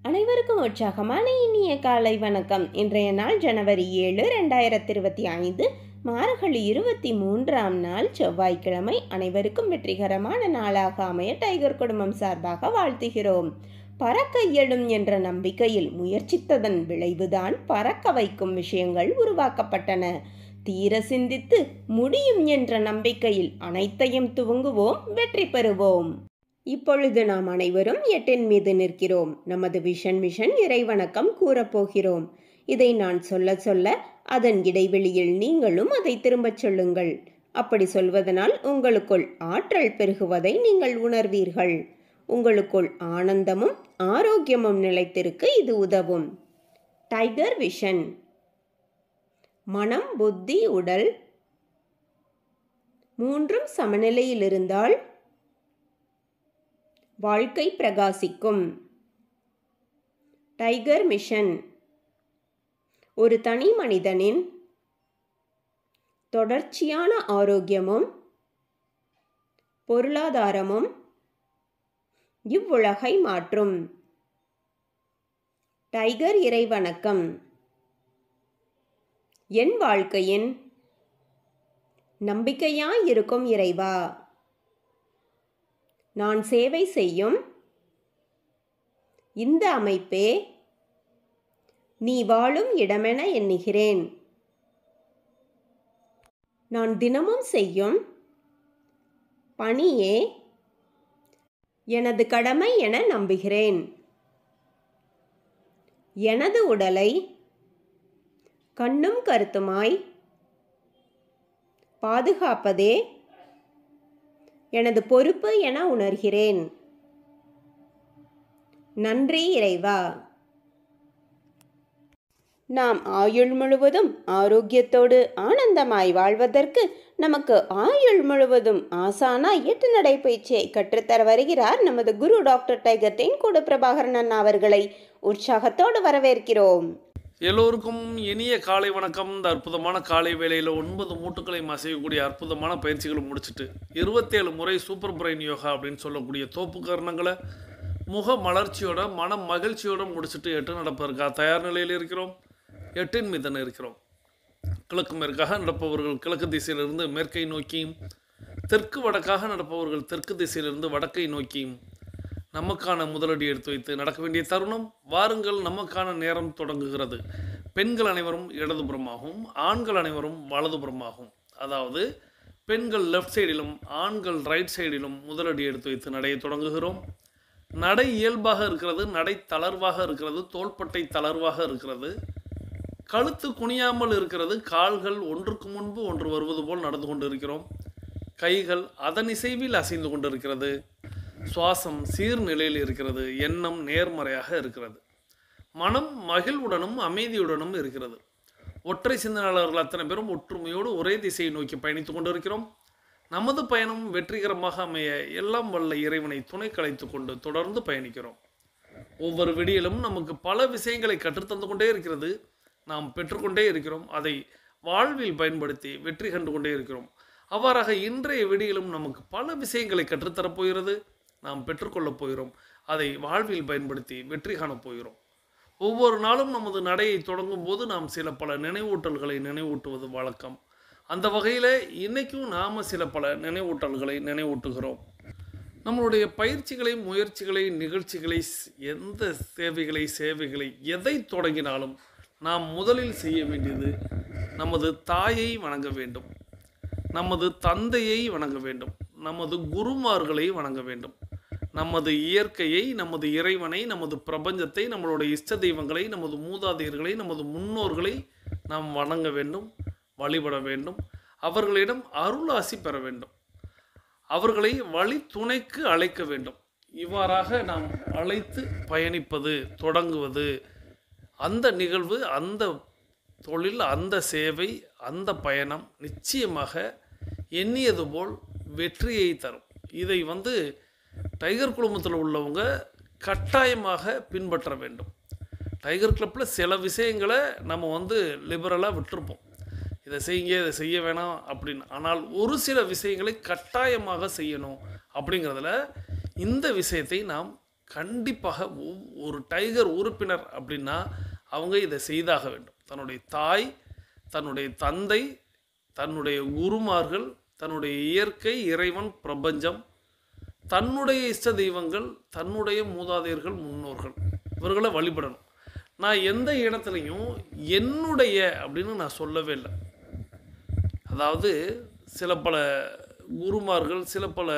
அனைவருக்கும் உற்சாகமான இனிய காலை வணக்கம். இன்றைய நாள் ஜனவரி 7, 2025, மார்கழி 23ஆம் நாள், செவ்வாய்க்கிழமை. அனைவருக்கும் வெற்றிகரமான நாளாக அமைய டைகர் குடும்பம் சார்பாக வாழ்த்துகிறோம். பறக்க இயலும் என்ற நம்பிக்கையில் முயற்சித்ததன் விளைவுதான் பறக்க வைக்கும் விஷயங்கள் உருவாக்கப்பட்டன. தீர சிந்தித்து முடியும் என்ற நம்பிக்கையில் அனைத்தையும் துவங்குவோம், வெற்றி பெறுவோம். இப்பொழுது நாம் அனைவரும் 8 மீது நிற்கிறோம். நமது விஷன் மிஷன் இறைவணக்கம் கூறப்போகிறோம். இதை நான் சொல்ல சொல்ல அதன் இடைவெளியில் நீங்களும் அதை திரும்பச் சொல்லுங்கள். அப்படி சொல்வதனால் உங்களுக்குள் ஆற்றல் பெருகுவதை நீங்கள் உணர்வீர்கள். உங்களுக்குள் ஆனந்தமும் ஆரோக்கியமும் நிலைத்திருக்க இது உதவும். Tiger vision. மனம், புத்தி, உடல் மூன்றும் சமநிலையில் இருந்தால் வாழ்க்கை பிரகாசிக்கும். டைகர் மிஷன் ஒரு தனி மனிதனின் தொடர்ச்சியான ஆரோக்கியமும் பொருளாதாரமும் இவ்வுலகை மாற்றும். டைகர் இறைவணக்கம். என் வாழ்க்கையின் நம்பிக்கையாயிருக்கும் இறைவா, நான் சேவை செய்யும் இந்த அமைப்பே நீ வாழும் இடமென எண்ணுகிறேன். நான் தினமும் செய்யும் பணியே எனது கடமை என நம்புகிறேன். எனது உடலை கண்ணும் கருத்துமாய் பாதுகாப்பதே எனது பொறுப்பு என உணர்கிறேன். நன்றி இறைவா. நாம் ஆயுள் முழுவதும் ஆரோக்கியத்தோடு ஆனந்தமாய் வாழ்வதற்கு நமக்கு ஆயுள் முழுவதும் ஆசானாய் 8 நடைப்பயிற்சியை கற்றுத்தர வருகிறார் நமது குரு டாக்டர் டைகர் தேன்கூடு பிரபாகரன் அண்ணா அவர்களை உற்சாகத்தோடு வரவேற்கிறோம். எல்லோருக்கும் இனிய காலை வணக்கம். இந்த அற்புதமான காலை வேளையில் 9 மூட்டுக்களை அசையக்கூடிய அற்புதமான பயிற்சிகளை முடிச்சுட்டு 27 முறை சூப்பர் பிரெயின் யோகா அப்படின்னு சொல்லக்கூடிய தோப்பு கரணங்களை முக மலர்ச்சியோட மன மகிழ்ச்சியோடு முடிச்சுட்டு 8 நடப்பதற்காக தயார் நிலையில் இருக்கிறோம். 8 மீது இருக்கிறோம். கிழக்கு மேற்காக நடப்பவர்கள் கிழக்கு திசையிலிருந்து மேற்கை நோக்கியும், தெற்கு வடக்காக நடப்பவர்கள் தெற்கு திசையிலிருந்து வடக்கை நோக்கியும் நமக்கான முதலடி எடுத்து வைத்து நடக்க வேண்டிய தருணம். வாருங்கள், நமக்கான நேரம் தொடங்குகிறது. பெண்கள் அனைவரும் இடதுபுறமாகவும் ஆண்கள் அனைவரும் வலதுபுறமாகவும், அதாவது பெண்கள் லெஃப்ட் சைடிலும் ஆண்கள் ரைட் சைடிலும் முதலடி எடுத்து வைத்து நடையை தொடங்குகிறோம். நடை இயல்பாக இருக்கிறது, நடை தளர்வாக இருக்கிறது, தோள்பட்டை தளர்வாக இருக்கிறது, கழுத்து குனியாமல் இருக்கிறது, கால்கள் ஒன்றுக்கு முன்பு ஒன்று வருவது போல் நடந்து கொண்டு இருக்கிறோம். கைகள் அதன் இசைவில் அசைந்து கொண்டு இருக்கிறது. சுவாசம் சீர்நிலையில் இருக்கிறது. எண்ணம் நேர்மறையாக இருக்கிறது. மனம் மகிழ்வுடனும் அமைதியுடனும் இருக்கிறது. ஒற்றை சிந்தனையாளர்கள் அத்தனை பேரும் ஒற்றுமையோடு ஒரே திசையை நோக்கி பயணித்து கொண்டு இருக்கிறோம். நமது பயணம் வெற்றிகரமாக அமைய எல்லாம் வல்ல இறைவனை துணை கலைத்து கொண்டு தொடர்ந்து பயணிக்கிறோம். ஒவ்வொரு விடியிலும் நமக்கு பல விஷயங்களை கற்றுத்தந்து கொண்டே இருக்கிறது. நாம் பெற்றுக்கொண்டே இருக்கிறோம். அதை வாழ்வில் பயன்படுத்தி வெற்றி கண்டு கொண்டே இருக்கிறோம். அவ்வாறாக இன்றைய விடியிலும் நமக்கு பல விஷயங்களை கற்றுத்தரப்போகிறது. நாம் பெற்றுக்கொள்ளப் போகிறோம். அதை வாழ்வில் பயன்படுத்தி வெற்றி காணப் போகிறோம். ஒவ்வொரு நாளும் நமது நடையை தொடங்கும் போது நாம் சில பல நினைவூட்டல்களை நினைவூட்டுவது வழக்கம். அந்த வகையில் இன்றைக்கும் நாம் சில பல நினைவூட்டல்களை நினைவூட்டுகிறோம். நம்மளுடைய பயிற்சிகளை, முயற்சிகளை, நிகழ்ச்சிகளை, எந்த சேவைகளை எதை தொடங்கினாலும் நாம் முதலில் செய்ய வேண்டியது நமது தாயை வணங்க வேண்டும், நமது தந்தையை வணங்க வேண்டும், நமது குருமார்களை வணங்க வேண்டும், நமது இயற்கையை, நமது இறைவனை, நமது பிரபஞ்சத்தை, நம்மளுடைய இஷ்ட தெய்வங்களை, நமது மூதாதையர்களை, நமது முன்னோர்களை நாம் வணங்க வேண்டும், வழிபட வேண்டும். அவர்களிடம் அருளாசி பெற வேண்டும். அவர்களை வழி துணைக்கு அழைக்க வேண்டும். இவ்வாறாக நாம் அழைத்து பயணிப்பது, தொடங்குவது, அந்த நிகழ்வு, அந்த தொழில், அந்த சேவை, அந்த பயணம் நிச்சயமாக எண்ணியது போல் வெற்றியை தரும். இதை டைகர் குழுமத்தில் உள்ளவங்க கட்டாயமாக பின்பற்ற வேண்டும். டைகர் கிளப்பில் சில விஷயங்களை நம்ம லிபரலாக விட்டுருப்போம். இதை செய்யுங்க, இதை செய்ய வேணாம் அப்படின்னு. ஆனால் ஒரு சில விஷயங்களை கட்டாயமாக செய்யணும் அப்படிங்கிறதுல இந்த விஷயத்தை நாம் கண்டிப்பாக ஒரு டைகர் உறுப்பினர் அப்படின்னா அவங்க இதை செய்தாக வேண்டும். தன்னுடைய தாய், தன்னுடைய தந்தை, தன்னுடைய குருமார்கள், தன்னுடைய இயற்கை, இறைவன், பிரபஞ்சம், தன்னுடைய இஷ்ட தெய்வங்கள், தன்னுடைய மூதாதையர்கள், முன்னோர்கள், இவர்களை வழிபடணும். நான் எந்த இடத்துலையும் என்னுடைய அப்படின்னு நான் சொல்லவே இல்லை. அதாவது சில பல குருமார்கள், சில பல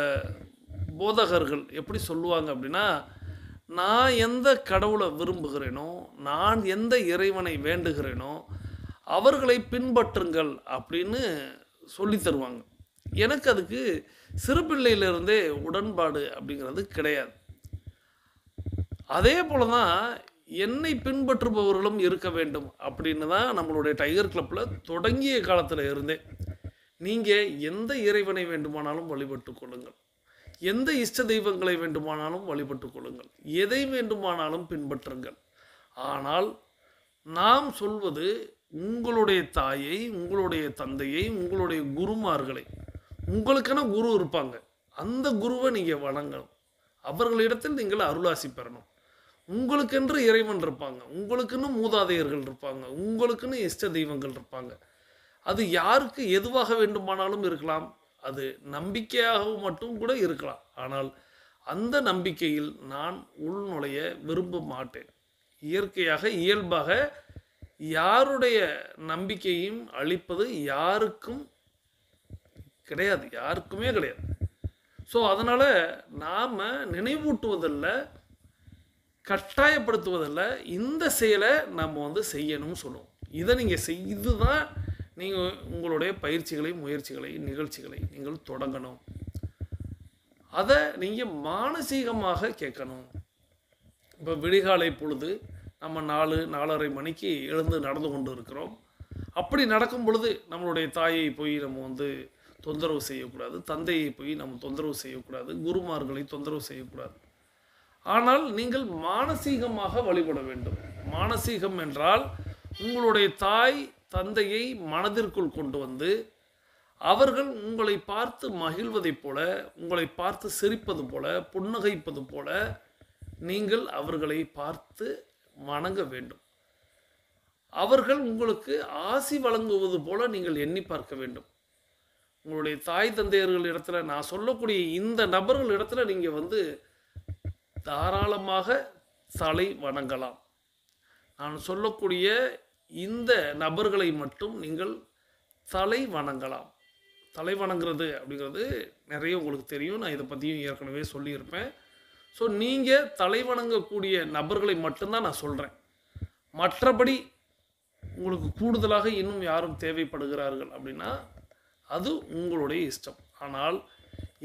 போதகர்கள் எப்படி சொல்லுவாங்க அப்படின்னா, நான் எந்த கடவுளை விரும்புகிறேனோ, நான் எந்த இறைவனை வேண்டுகிறேனோ அவர்களை பின்பற்றுங்கள் அப்படின்னு சொல்லி தருவாங்க. எனக்கு அதுக்கு சிறு பிள்ளையிலிருந்தே உடன்பாடு அப்படிங்கிறது கிடையாது. அதே போல தான் என்னை பின்பற்றுபவர்களும் இருக்க வேண்டும் அப்படின்னு தான் நம்மளுடைய டைகர் கிளப்பில் தொடங்கிய காலத்தில் இருந்தே, நீங்கள் எந்த இறைவனை வேண்டுமானாலும் வழிபட்டு கொள்ளுங்கள், எந்த இஷ்ட தெய்வங்களை வேண்டுமானாலும் வழிபட்டு கொள்ளுங்கள், எதை வேண்டுமானாலும் பின்பற்றுங்கள். ஆனால் நாம் சொல்வது உங்களுடைய தாயை, உங்களுடைய தந்தையை, உங்களுடைய குருமார்களை, உங்களுக்கென குரு இருப்பாங்க, அந்த குருவை நீங்கள் வணங்கணும். அவர்களிடத்தில் நீங்கள் அருளாசி பெறணும். உங்களுக்கென்று இறைவன் இருப்பாங்க, உங்களுக்குன்னு மூதாதையர்கள் இருப்பாங்க, உங்களுக்குன்னு இஷ்ட தெய்வங்கள் இருப்பாங்க. அது யாருக்கு எதுவாக வேண்டுமானாலும் இருக்கலாம். அது நம்பிக்கையாக மட்டும் கூட இருக்கலாம். ஆனால் அந்த நம்பிக்கையில் நான் உள்நுழைய விரும்ப மாட்டேன். இயற்கையாக, இயல்பாக யாருடைய நம்பிக்கையும் அளிப்பது யாருக்கும் கிடையாது, யாருக்குமே கிடையாது. ஸோ அதனால் நாம் நினைவூட்டுவதில்ல, கட்டாயப்படுத்துவதில்ல, இந்த செயலை நம்ம செய்யணும்னு சொல்லுவோம். இதை நீங்கள் செய்து தான் நீங்கள் உங்களுடைய பயிற்சிகளை, முயற்சிகளை, நிகழ்ச்சிகளை நீங்கள் தொடங்கணும். அதை நீங்கள் மானசீகமாக கேட்கணும். இப்போ விடிகாலை பொழுது நம்ம 4-4:30 மணிக்கு எழுந்து நடந்து கொண்டு இருக்கிறோம். அப்படி நடக்கும் பொழுது நம்மளுடைய தாயை போய் நம்ம தொந்தரவு செய்யக்கூடாது, தந்தையை போய் நம்ம தொந்தரவு செய்யக்கூடாது, குருமார்களை தொந்தரவு செய்யக்கூடாது. ஆனால் நீங்கள் மானசீகமாக வழிபட வேண்டும். மானசீகம் என்றால் உங்களுடைய தாய் தந்தையை மனதிற்குள் கொண்டு வந்து அவர்கள் உங்களை பார்த்து மகிழ்வதைப் போல, உங்களை பார்த்து சிரிப்பது போல, புன்னகைப்பது போல நீங்கள் அவர்களை பார்த்து வணங்க வேண்டும். அவர்கள் உங்களுக்கு ஆசி வழங்குவது போல நீங்கள் எண்ணி பார்க்க வேண்டும். உங்களுடைய தாய் தந்தையர்கள் இடத்துல, நான் சொல்லக்கூடிய இந்த நபர்கள் இடத்துல நீங்கள் தாராளமாக தலை வணங்கலாம். நான் சொல்லக்கூடிய இந்த நபர்களை மட்டும் நீங்கள் தலை வணங்கலாம். தலை வணங்குறது அப்படிங்கிறது நிறைய உங்களுக்கு தெரியும், நான் இதை பற்றியும் ஏற்கனவே சொல்லியிருப்பேன். ஸோ நீங்கள் தலை வணங்கக்கூடிய நபர்களை மட்டும்தான் நான் சொல்கிறேன். மற்றபடி உங்களுக்கு கூடுதலாக இன்னும் யாரும் தேவைப்படுகிறார்கள் அப்படின்னா அது உங்களுடைய இஷ்டம். ஆனால்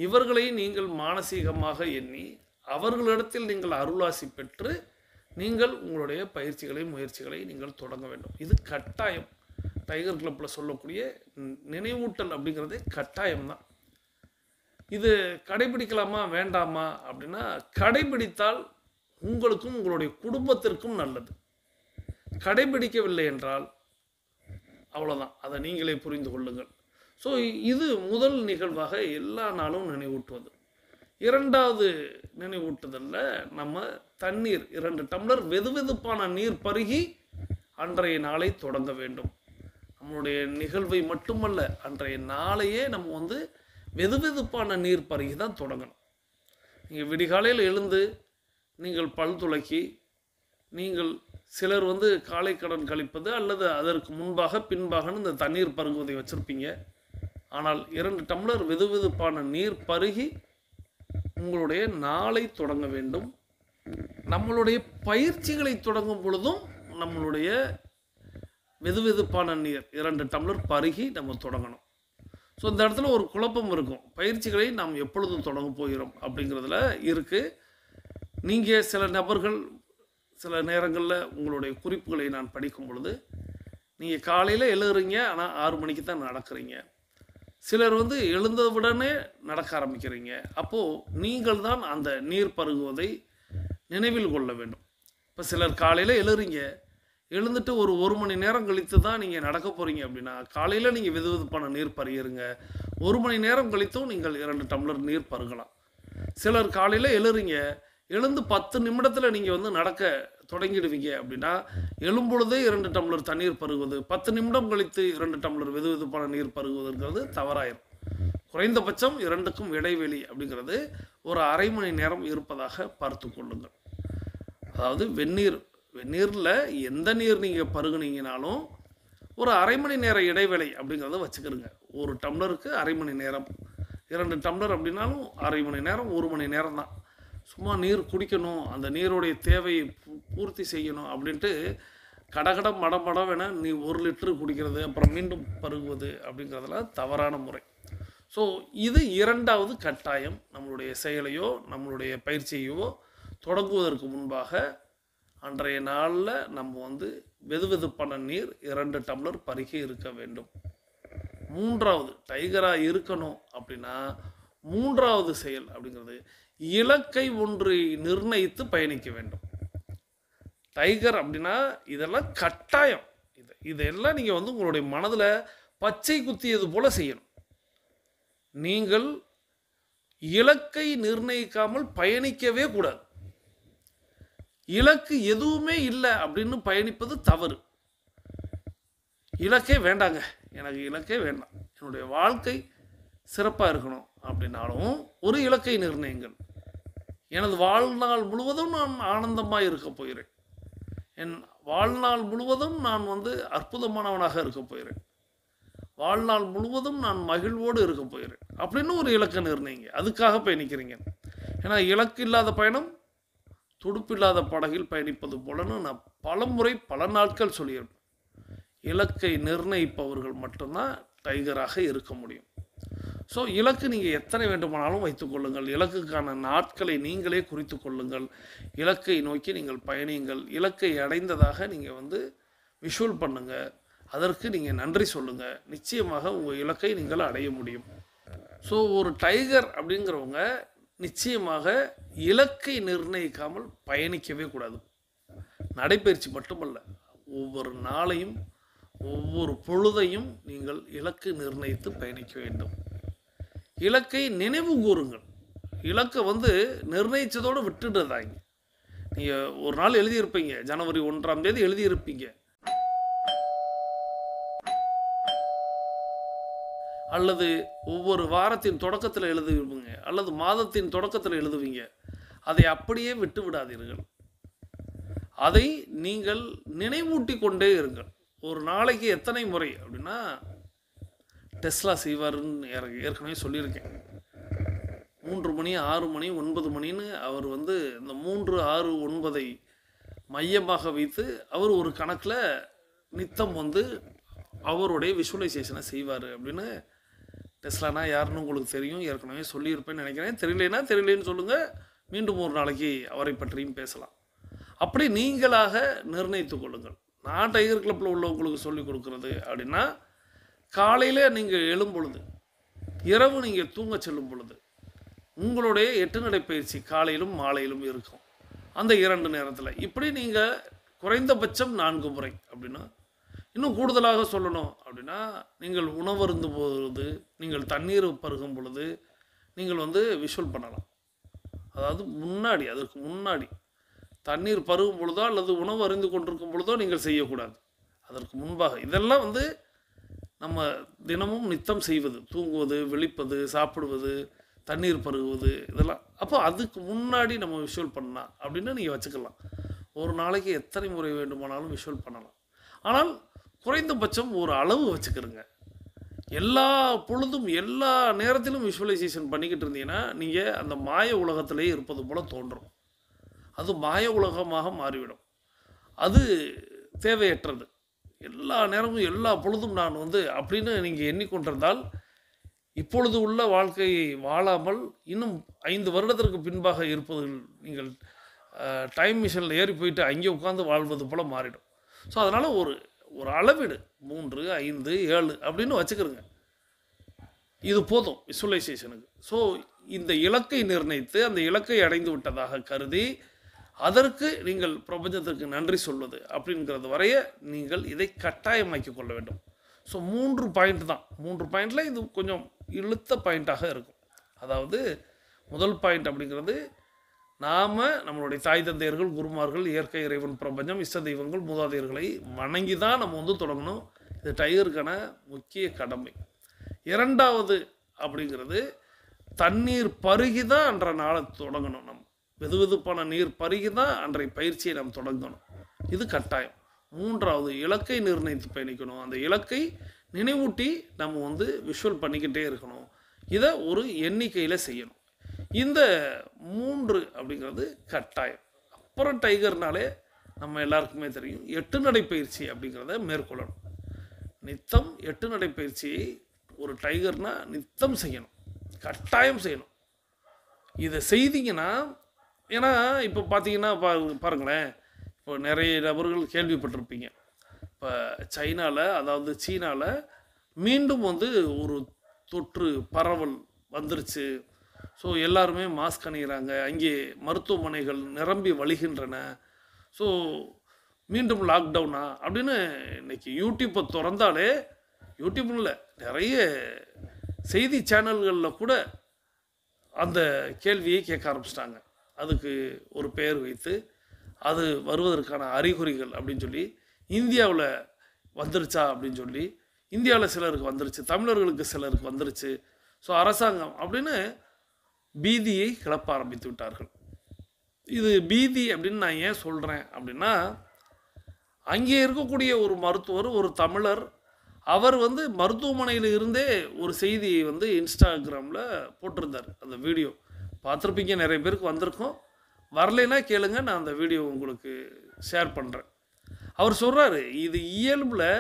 இவர்களை நீங்கள் மானசீகமாக எண்ணி அவர்களிடத்தில் நீங்கள் அருளாசி பெற்று நீங்கள் உங்களுடைய பயிற்சிகளை, முயற்சிகளை நீங்கள் தொடங்க வேண்டும். இது கட்டாயம். டைகர் கிளப்பில் சொல்லக்கூடிய நினைவூட்டல் அப்படிங்கிறதே கட்டாயம்தான். இது கடைபிடிக்கலாமா வேண்டாமா அப்படின்னா, கடைபிடித்தால் உங்களுக்கும் உங்களுடைய குடும்பத்திற்கும் நல்லது. கடைபிடிக்கவில்லை என்றால் அவ்வளோதான், அதை நீங்களே புரிந்து கொள்ளுங்கள். ஸோ இது முதல் நிகழ்வாக எல்லா நாளும் நினைவூட்டுவது. இரண்டாவது நினைவூட்டுதலில் நம்ம தண்ணீர் 2 டம்ளர் வெதுவெதுப்பான நீர் பருகி அன்றைய நாளை தொடங்க வேண்டும். நம்மளுடைய நிகழ்வை மட்டுமல்ல, அன்றைய நாளையே நம்ம வெதுவெதுப்பான நீர் பருகி தான் தொடங்கணும். நீங்கள் விடிகாலையில் எழுந்து நீங்கள் பல் துலக்கி, நீங்கள் சிலர் காலை கடன் கழிப்பது அல்லது அதற்கு முன்பாக பின்பாகன்னு இந்த தண்ணீர் பருகுவதை வச்சுருப்பீங்க. ஆனால் 2 டம்ளர் வெதுவெதுப்பான நீர் பருகி உங்களுடைய நாளை தொடங்க வேண்டும். நம்மளுடைய பயிற்சிகளை தொடங்கும் பொழுதும் நம்மளுடைய வெதுவெதுப்பான நீர் 2 டம்ளர் பருகி நம்ம தொடங்கணும். ஸோ இந்த இடத்துல ஒரு குழப்பம் இருக்கும். பயிற்சிகளை நாம் எப்பொழுதும் தொடங்க போகிறோம் அப்படிங்கிறதுல இருக்குது. நீங்கள் சில நபர்கள் சில நேரங்களில் உங்களுடைய குறிப்புகளை நான் படிக்கும் பொழுது, நீங்கள் காலையில் எழுதுறீங்க, ஆனால் 6 மணிக்கு தான் நடக்கிறீங்க. சிலர் எழுந்தவுடனே நடக்க ஆரம்பிக்கிறீங்க. அப்போது நீங்கள் தான் அந்த நீர் பருகுவதை நினைவில் கொள்ள வேண்டும். இப்போ சிலர் காலையில் எழுறீங்க, எழுந்துட்டு ஒரு மணி நேரம் கழித்து தான் நீங்கள் நடக்க போகிறீங்க அப்படின்னா, காலையில் நீங்கள் வெதுவெதுப்பான நீர் பருகிருங்க. 1 மணி நேரம் கழித்தும் நீங்கள் 2 டம்ளர் நீர் பருகலாம். சிலர் காலையில் எழுறீங்க, எழுந்து 10 நிமிடத்தில் நீங்கள் வந்து நடக்க தொடங்கிடுவீங்க அப்படின்னா, எழும்பொழுதே 2 டம்ளர் தண்ணீர் பருகுவது, 10 நிமிடம் கழித்து 2 டம்ளர் வெது வெதுப்பான நீர் பருகுவதுங்கிறது தவறாயிரும். குறைந்தபட்சம் 2க்கும் இடைவெளி அப்படிங்கிறது ஒரு அரை மணி நேரம் இருப்பதாக பார்த்து கொள்ளுங்கள். அதாவது வெந்நீரில் எந்த நீர் நீங்கள் பருகுனீங்கனாலும் ஒரு அரை மணி நேர இடைவேளை அப்படிங்கிறத வச்சுக்கிறோங்க. ஒரு டம்ளருக்கு அரை மணி நேரம், 2 டம்ளர் அப்படின்னாலும் அரை மணி நேரம், 1 மணி நேரம் தான். சும்மா நீர் குடிக்கணும், அந்த நீருடைய தேவையை பூர்த்தி செய்யணும் அப்படின்ட்டு கடகட மடமடவென நீ 1 லிட்டரு குடிக்கிறது அப்புறம் மீண்டும் பருகுவது அப்படிங்கிறதுலாம் தவறான முறை. ஸோ இது 2வது கட்டாயம். நம்மளுடைய செயலையோ நம்மளுடைய பயிற்சியையோ தொடங்குவதற்கு முன்பாக அன்றைய நாளில் நம்ம வந்து வெதுவெதுப்பான நீர் 2 டம்ளர் பருகி இருக்க வேண்டும். 3வது டைகராக இருக்கணும் அப்படின்னா 3வது செயல் அப்படிங்கிறது இலக்கை ஒன்றை நிர்ணயித்து பயணிக்க வேண்டும். டைகர் அப்படின்னா இதெல்லாம் கட்டாயம். இதெல்லாம் நீங்கள் வந்து உங்களுடைய மனதில் பச்சை குத்தியது போல செய்யணும். நீங்கள் இலக்கை நிர்ணயிக்காமல் பயணிக்கவே கூடாது. இலக்கு எதுவுமே இல்லை அப்படின்னு பயணிப்பது தவறு. இலக்கே வேண்டாங்க, எனக்கு இலக்கே வேண்டாம், என்னுடைய வாழ்க்கை சிறப்பாக இருக்கணும் அப்படின்னாலும் ஒரு இலக்கை நிர்ணயிங்கள். எனது வாழ்நாள் முழுவதும் நான் ஆனந்தமாக இருக்க போகிறேன், என் வாழ்நாள் முழுவதும் நான் வந்து அற்புதமானவனாக இருக்க போகிறேன், வாழ்நாள் முழுவதும் நான் மகிழ்வோடு இருக்க போகிறேன் அப்படின்னு ஒரு இலக்கை நிர்ணயிங்க. அதுக்காக பயணிக்கிறீங்க. ஏன்னா இலக்கு இல்லாத பயணம் துடுப்பில்லாத படகில் பயணிப்பது போலன்னு நான் பல நாட்கள் சொல்லியிருப்பேன். இலக்கை நிர்ணயிப்பவர்கள் மட்டும்தான் டைகராக இருக்க முடியும். ஸோ இலக்கு நீங்கள் எத்தனை வேண்டுமானாலும் வைத்துக்கொள்ளுங்கள். இலக்குக்கான நாட்களை நீங்களே குறித்து கொள்ளுங்கள். இலக்கை நோக்கி நீங்கள் பயணியுங்கள். இலக்கை அடைந்ததாக நீங்கள் வந்து விஷுவல் பண்ணுங்கள். அதற்கு நீங்கள் நன்றி சொல்லுங்கள். நிச்சயமாக உங்கள் இலக்கை நீங்கள் அடைய முடியும். ஸோ ஒரு டைகர் அப்படிங்கிறவங்க நிச்சயமாக இலக்கை நிர்ணயிக்காமல் பயணிக்கவே கூடாது. நடைப்பயிற்சி மட்டுமல்ல, ஒவ்வொரு நாளையும் ஒவ்வொரு பொழுதையும் நீங்கள் இலக்கு நிர்ணயித்து பயணிக்க வேண்டும். இலக்கை நினைவு கூறுங்கள். இலக்கை வந்து நிர்ணயித்ததோடு விட்டுடுறதாங்க. நீங்கள் ஒரு நாள் எழுதியிருப்பீங்க, ஜனவரி 1ஆம் தேதி எழுதியிருப்பீங்க, அல்லது ஒவ்வொரு வாரத்தின் தொடக்கத்தில் எழுதுவீங்க, அல்லது மாதத்தின் தொடக்கத்தில் எழுதுவீங்க. அதை அப்படியே விட்டு விடாதீர்கள். அதை நீங்கள் நினைவூட்டி கொண்டே இருங்கள். ஒரு நாளைக்கு எத்தனை முறை அப்படின்னா, டெஸ்லா செய்வாருன்னு ஏற்கனவே சொல்லியிருக்கேன். 3 மணி 6 மணி 9 மணின்னு அவர் வந்து இந்த 3 6 9ஐ மையமாக வைத்து அவர் ஒரு கணக்கில் நித்தம் வந்து அவருடைய விஷுவலைசேஷனை செய்வார் அப்படின்னு. டெஸ்லானா யாருன்னு உங்களுக்கு தெரியும், ஏற்கனவே சொல்லியிருப்பேன்னு நினைக்கிறேன். தெரியலேன்னு சொல்லுங்கள், மீண்டும் ஒரு நாளைக்கு அவரை பற்றியும் பேசலாம். அப்படி நீங்களாக நிர்ணயித்து கொள்ளுங்கள். நான் டைகர் கிளப்பில் உள்ளவங்களுக்கு சொல்லிக் கொடுக்குறது அப்படின்னா, காலையில் நீங்கள் எழும் பொழுது, இரவு நீங்கள் தூங்க செல்லும் பொழுது உங்களுடைய 8 நடைப்பயிற்சி காலையிலும் மாலையிலும் இருக்கும். அந்த 2 நேரத்தில் இப்படி நீங்கள் குறைந்தபட்சம் 4 முறை அப்படின்னா, இன்னும் கூடுதலாக சொல்லணும் அப்படின்னா, நீங்கள் உணவருந்தும் பொழுது, நீங்கள் தண்ணீர் பருகும் பொழுது நீங்கள் வந்து விஷுவல் பண்ணலாம். அதாவது அதற்கு முன்னாடி தண்ணீர் பருகும் பொழுதோ அல்லது உணவு அருந்து கொண்டிருக்கும் பொழுதோ நீங்கள் செய்யக்கூடாது. அதற்கு முன்பாக இதெல்லாம் வந்து நம்ம தினமும் நித்தம் செய்வது, தூங்குவது, விழிப்பது, சாப்பிடுவது, தண்ணீர் பருகுவது, இதெல்லாம். அப்போ அதுக்கு முன்னாடி நம்ம விஷுவல் பண்ணலாம் அப்படின்னு நீங்கள் வச்சுக்கலாம். ஒரு நாளைக்கு எத்தனை முறை வேண்டுமானாலும் விஷுவல் பண்ணலாம். ஆனால் குறைந்தபட்சம் ஒரு அளவு வச்சுக்கிறங்க. எல்லா பொழுதும் எல்லா நேரத்திலும் விஷுவலைசேஷன் பண்ணிக்கிட்டு இருந்தீங்கன்னா நீங்கள் அந்த மாய உலகத்திலே இருப்பது போல் தோன்றும். அது மாய உலகமாக மாறிவிடும். அது தேவையற்றது. எல்லா நேரமும் எல்லா பொழுதும் நான் வந்து அப்படின்னு நீங்கள் எண்ணிக்கொண்டிருந்தால் இப்பொழுது உள்ள வாழ்க்கையை வாழாமல் இன்னும் 5 வருடத்திற்கு பின்பாக இருப்பது நீங்கள் டைம் மிஷினில் ஏறி போயிட்டு அங்கே உட்காந்து வாழ்வது போல் மாறிடும். ஸோ அதனால் ஒரு அளவீடு 3, 5, 7 அப்படின்னு வச்சுக்கிறோங்க. இது போதும் விஷுவலைசேஷனுக்கு. ஸோ இந்த இலக்கை நிர்ணயித்து அந்த இலக்கை அடைந்து விட்டதாக கருதி அதற்கு நீங்கள் பிரபஞ்சத்திற்கு நன்றி சொல்வது அப்படிங்கிறது வரைய நீங்கள் இதை கட்டாயமாக்கி கொள்ள வேண்டும். ஸோ 3 பாயிண்ட் தான். 3 பாயிண்டில் இது கொஞ்சம் இழுத்த பாயிண்ட்டாக இருக்கும். அதாவது முதல் பாயிண்ட் அப்படிங்கிறது நாம் நம்மளுடைய தாய் தந்தையர்கள், குருமார்கள், இயற்கை, இறைவன், பிரபஞ்சம், இஷ்ட தெய்வங்கள், மூதாதையர்களை வணங்கி தான் நம்ம வந்து தொடங்கணும். இது டைகருக்கான முக்கிய கடமை. இரண்டாவது அப்படிங்கிறது தண்ணீர் பருகி தான் அன்ற நாளை தொடங்கணும். நம்ம வெதுவெதுப்பான நீர் பருகி தான் அன்றைய பயிற்சியை நாம் தொடங்கணும். இது கட்டாயம். மூன்றாவது இலக்கை நிர்ணயித்து பயணிக்கணும். அந்த இலக்கை நினைவூட்டி நம்ம வந்து விஷுவல் பண்ணிக்கிட்டே இருக்கணும். இதை ஒரு எண்ணிக்கையில் செய்யணும். இந்த 3 அப்படிங்கிறது கட்டாயம். அப்புறம் டைகர்னாலே நம்ம எல்லாருக்குமே தெரியும் 8 நடைப்பயிற்சி அப்படிங்கிறத மேற்கொள்ளணும். நித்தம் 8 நடைப்பயிற்சியை ஒரு டைகர்னா நித்தம் செய்யணும், கட்டாயம் செய்யணும். இதை செய்தீங்கன்னா, ஏன்னா இப்போ பார்த்தீங்கன்னா பாருங்களேன், இப்போ நிறைய நபர்கள் கேள்விப்பட்டிருப்பீங்க. இப்போ சைனாவில், அதாவது சீனாவில் மீண்டும் வந்து ஒரு தொற்று பரவல் வந்துருச்சு. ஸோ எல்லாருமே மாஸ்க் அணிகிறாங்க, அங்கே மருத்துவமனைகள் நிரம்பி வழிகின்றன. ஸோ மீண்டும் லாக்டவுனா அப்படின்னு இன்னைக்கு யூடியூப்பை திறந்தாலே, யூடியூப்னு இல்லை, நிறைய செய்தி சேனல்களில் கூட அந்த கேள்வியை கேட்க ஆரம்பிச்சிட்டாங்க. அதுக்கு ஒரு பெயர் வைத்து அது வருவதற்கான அறிகுறிகள் அப்படின்னு சொல்லி, இந்தியாவில் வந்துருச்சா அப்படின்னு சொல்லி, இந்தியாவில் சிலருக்கு வந்துருச்சு, தமிழர்களுக்கு சிலருக்கு வந்துருச்சு, ஸோ அரசாங்கம் அப்படின்னு பீதியை கிளப்ப ஆரம்பித்து விட்டார்கள். இது பீதி அப்படின்னு நான் ஏன் சொல்கிறேன் அப்படின்னா, அங்கே இருக்கக்கூடிய ஒரு மருத்துவர், ஒரு தமிழர், அவர் வந்து மருத்துவமனையில் இருந்தே ஒரு செய்தியை வந்து இன்ஸ்டாகிராமில் போட்டிருந்தார். அந்த வீடியோ பார்த்துருப்பீங்க, நிறைய பேருக்கு வந்திருக்கும். வரலைன்னா கேளுங்க, நான் அந்த வீடியோ உங்களுக்கு ஷேர் பண்ணுறேன். அவர் சொல்கிறாரு, இது இயல்பில்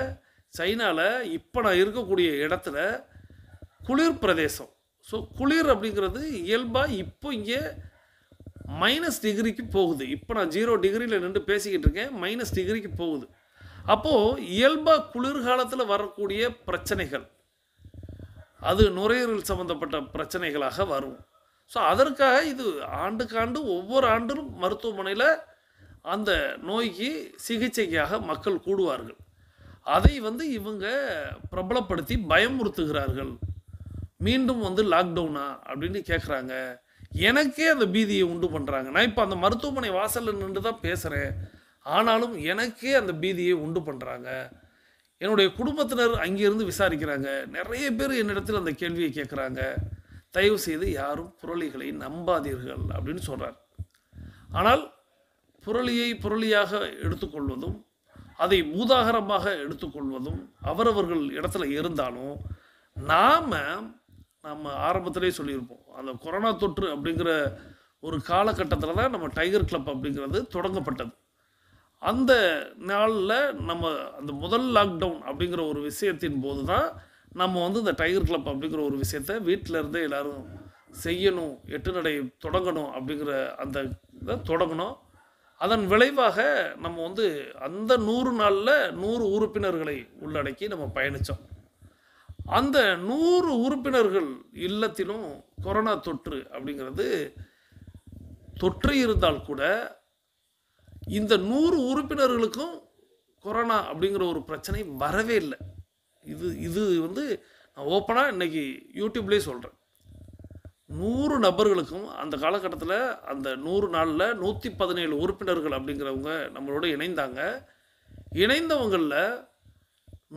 சைனாவில் இப்போ நான் இருக்கக்கூடிய இடத்துல குளிர் பிரதேசம். ஸோ குளிர் அப்படிங்கிறது இயல்பாக இப்போ இங்கே -டிகிரிக்கு போகுது. இப்போ நான் 0 டிகிரியில் நின்று பேசிக்கிட்டு இருக்கேன், -டிகிரிக்கு போகுது. அப்போது இயல்பாக குளிர்காலத்தில் வரக்கூடிய பிரச்சனைகள், அது நுரையீரல் சம்மந்தப்பட்ட பிரச்சனைகளாக வரும். ஸோ அதற்காக இது ஆண்டுக்காண்டு ஒவ்வொரு ஆண்டும் மருத்துவமனையில் அந்த நோய்க்கு சிகிச்சைக்காக மக்கள் கூடுவார்கள். அதை வந்து இவங்க பிரபலப்படுத்தி பயமுறுத்துகிறார்கள். மீண்டும் வந்து லாக்டவுனா அப்படின்னு கேட்குறாங்க. எனக்கே அந்த பீதியை உண்டு பண்ணுறாங்க. நான் இப்போ அந்த மருத்துவமனை வாசலில் நின்று தான் பேசுகிறேன், ஆனாலும் எனக்கே அந்த பீதியை உண்டு பண்ணுறாங்க. என்னுடைய குடும்பத்தினர் அங்கேருந்து விசாரிக்கிறாங்க. நிறைய பேர் என்னிடத்தில் அந்த கேள்வியை கேட்குறாங்க. தயவு செய்து யாரும் புரளிகளை நம்பாதீர்கள் அப்படின்னு சொல்கிறார். ஆனால் புரளியை புரளியாக எடுத்துக்கொள்வதும், அதை பூதாகரமாக எடுத்துக்கொள்வதும் அவரவர்கள் இடத்துல இருந்தாலும், நம்ம ஆரம்பத்திலே சொல்லியிருப்போம், அந்த கொரோனா தொற்று அப்படிங்கிற ஒரு காலகட்டத்தில் தான் நம்ம டைகர் கிளப் அப்படிங்கிறது தொடங்கப்பட்டது. அந்த நாளில் நம்ம அந்த முதல் லாக்டவுன் அப்படிங்கிற ஒரு விஷயத்தின் போது தான் நம்ம வந்து இந்த டைகர் கிளப் அப்படிங்கிற ஒரு விஷயத்தை வீட்டில் இருந்தே எல்லோரும் செய்யணும், 8 நடை தொடங்கணும் அப்படிங்கிற அந்த இதை தொடங்கணும். அதன் விளைவாக நம்ம வந்து அந்த 100 நாளில் 100 உறுப்பினர்களை உள்ளடக்கி நம்ம பயணித்தோம். அந்த 100 உறுப்பினர்கள் இல்லத்திலும் கொரோனா தொற்று அப்படிங்கிறது தொற்று இருந்தால் கூட, இந்த 100 உறுப்பினர்களுக்கும் கொரோனா அப்படிங்கிற ஒரு பிரச்சனை வரவே இல்லை. இது வந்து நான் ஓப்பனாக இன்றைக்கி யூடியூப்லேயே சொல்கிறேன். 100 நபர்களுக்கும் அந்த காலகட்டத்தில் அந்த 100 நாளில் 117 உறுப்பினர்கள் அப்படிங்கிறவங்க நம்மளோட இணைந்தாங்க. இணைந்தவங்களில்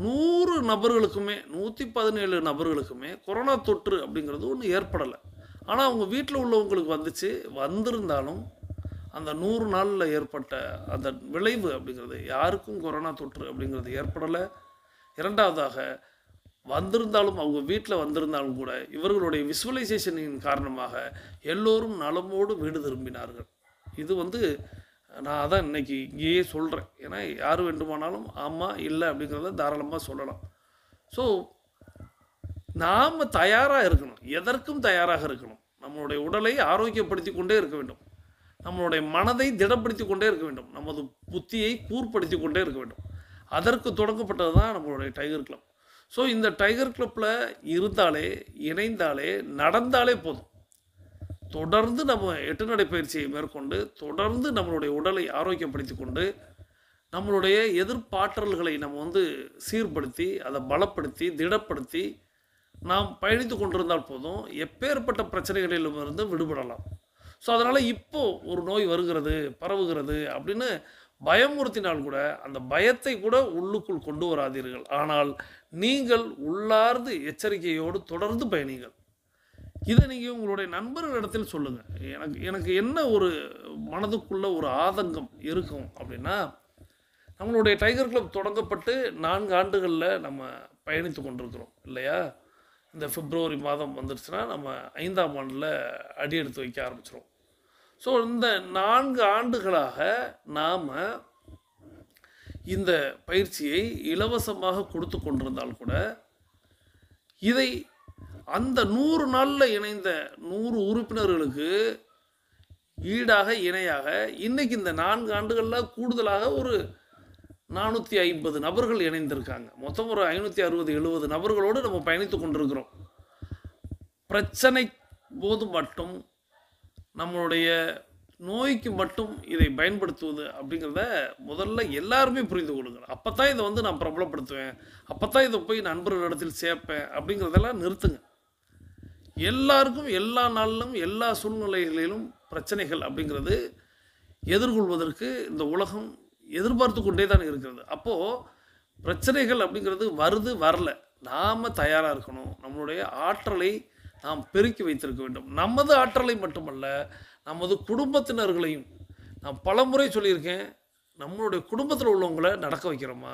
100 நபர்களுக்குமே 117 நபர்களுக்குமே கொரோனா தொற்று அப்படிங்கிறது ஒன்றும் ஏற்படலை. ஆனால் அவங்க வீட்டில் உள்ளவங்களுக்கு வந்துச்சு. வந்திருந்தாலும் அந்த 100 நாளில் ஏற்பட்ட அந்த விளைவு அப்படிங்கிறது யாருக்கும் கொரோனா தொற்று அப்படிங்கிறது ஏற்படலை. இரண்டாவதாக, வந்திருந்தாலும் அவங்க வீட்டில் வந்திருந்தாலும் கூட இவர்களுடைய விசுவலைசேஷனின் காரணமாக எல்லோரும் நலமோடு வீடு திரும்பினார்கள். இது வந்து நான் அதான் இன்றைக்கி இங்கேயே சொல்கிறேன். ஏன்னா யார் வேண்டுமானாலும் ஆமாம் இல்லை அப்படிங்கிறத தாராளமாக சொல்லலாம். ஸோ நாம் தயாராக இருக்கணும், எதற்கும் தயாராக இருக்கணும். நம்மளுடைய உடலை ஆரோக்கியப்படுத்தி கொண்டே இருக்க வேண்டும், நம்மளுடைய மனதை திடப்படுத்தி கொண்டே இருக்க வேண்டும், நமது புத்தியை கூர்ப்படுத்தி கொண்டே இருக்க வேண்டும். அதற்கு தொடங்கப்பட்டது தான் நம்மளுடைய டைகர் கிளப். ஸோ இந்த டைகர் கிளப்பில் இருந்தாலே, இணைந்தாலே, நடந்தாலே போதும். தொடர்ந்து நம்ம 8 நடைப்பயிற்சியை மேற்கொண்டு தொடர்ந்து நம்மளுடைய உடலை ஆரோக்கியப்படுத்தி கொண்டு நம்மளுடைய எதிர்ப்பாற்றல்களை நம்ம வந்து சீர்படுத்தி, அதை பலப்படுத்தி, திடப்படுத்தி நாம் பயணித்து கொண்டிருந்தால் போதும், எப்பேற்பட்ட பிரச்சனைகளிலிருந்து விடுபடலாம். ஸோ அதனால் இப்போது ஒரு நோய் வருகிறது, பரவுகிறது அப்படின்னு பயமுறுத்தினால் கூட அந்த பயத்தை கூட உள்ளுக்குள் கொண்டு வராதீர்கள். ஆனால் நீங்கள் உள்ளார்ந்து எச்சரிக்கையோடு தொடர்ந்து பயணிங்கள். இதை நீங்கள் உங்களுடைய நண்பர்களிடத்தில் சொல்லுங்கள். எனக்கு எனக்கு என்ன ஒரு மனதுக்குள்ள ஒரு ஆதங்கம் இருக்கும் அப்படின்னா, நம்மளுடைய டைகர் கிளப் தொடங்கப்பட்டு 4 ஆண்டுகளில் நம்ம பயணித்து கொண்டிருக்கிறோம் இல்லையா? இந்த பிப்ரவரி மாதம் வந்துருச்சுன்னா நம்ம 5ஆம் ஆண்டில் அடி எடுத்து வைக்க ஆரம்பிச்சிடும். ஸோ இந்த 4 ஆண்டுகளாக நாம் இந்த பயிற்சியை இலவசமாக கொடுத்து கொண்டிருந்தால் கூட இதை அந்த 100 நாளில் இணைந்த 100 உறுப்பினர்களுக்கு ஈடாக இணையாக இன்றைக்கி இந்த 4 ஆண்டுகளில் கூடுதலாக ஒரு 450 நபர்கள் இணைந்திருக்காங்க. மொத்தம் ஒரு 560-70 நபர்களோடு நம்ம பயணித்து கொண்டிருக்கிறோம். பிரச்சனை போது மட்டும் நம்மளுடைய நோய்க்கு மட்டும் இதை பயன்படுத்துவது அப்படிங்கிறத முதல்ல எல்லாருமே புரிந்து கொள்ளுங்க. அப்போ தான் இதை நான் பிரபலப்படுத்துவேன், அப்போ தான் இதை போய் நண்பர்களிடத்தில் சேர்ப்பேன் அப்படிங்கிறதெல்லாம் நிறுத்துங்க. எல்லாருக்கும் எல்லா நாளிலும் எல்லா சூழ்நிலைகளிலும் பிரச்சனைகள் அப்படிங்கிறது எதிர்கொள்வதற்கு இந்த உலகம் எதிர்பார்த்து கொண்டே தான் இருக்கிறது. அப்போது பிரச்சனைகள் அப்படிங்கிறது வருது வரல, நாம் தயாராக இருக்கணும். நம்மளுடைய ஆற்றலை நாம் பெருக்கி வைத்திருக்க வேண்டும். நமது ஆற்றலை மட்டுமல்ல, நமது குடும்பத்தினர்களையும். நான் பலமுறை சொல்லியிருக்கேன், நம்மளுடைய குடும்பத்தில் உள்ளவங்களை நடக்க வைக்கிறோமா,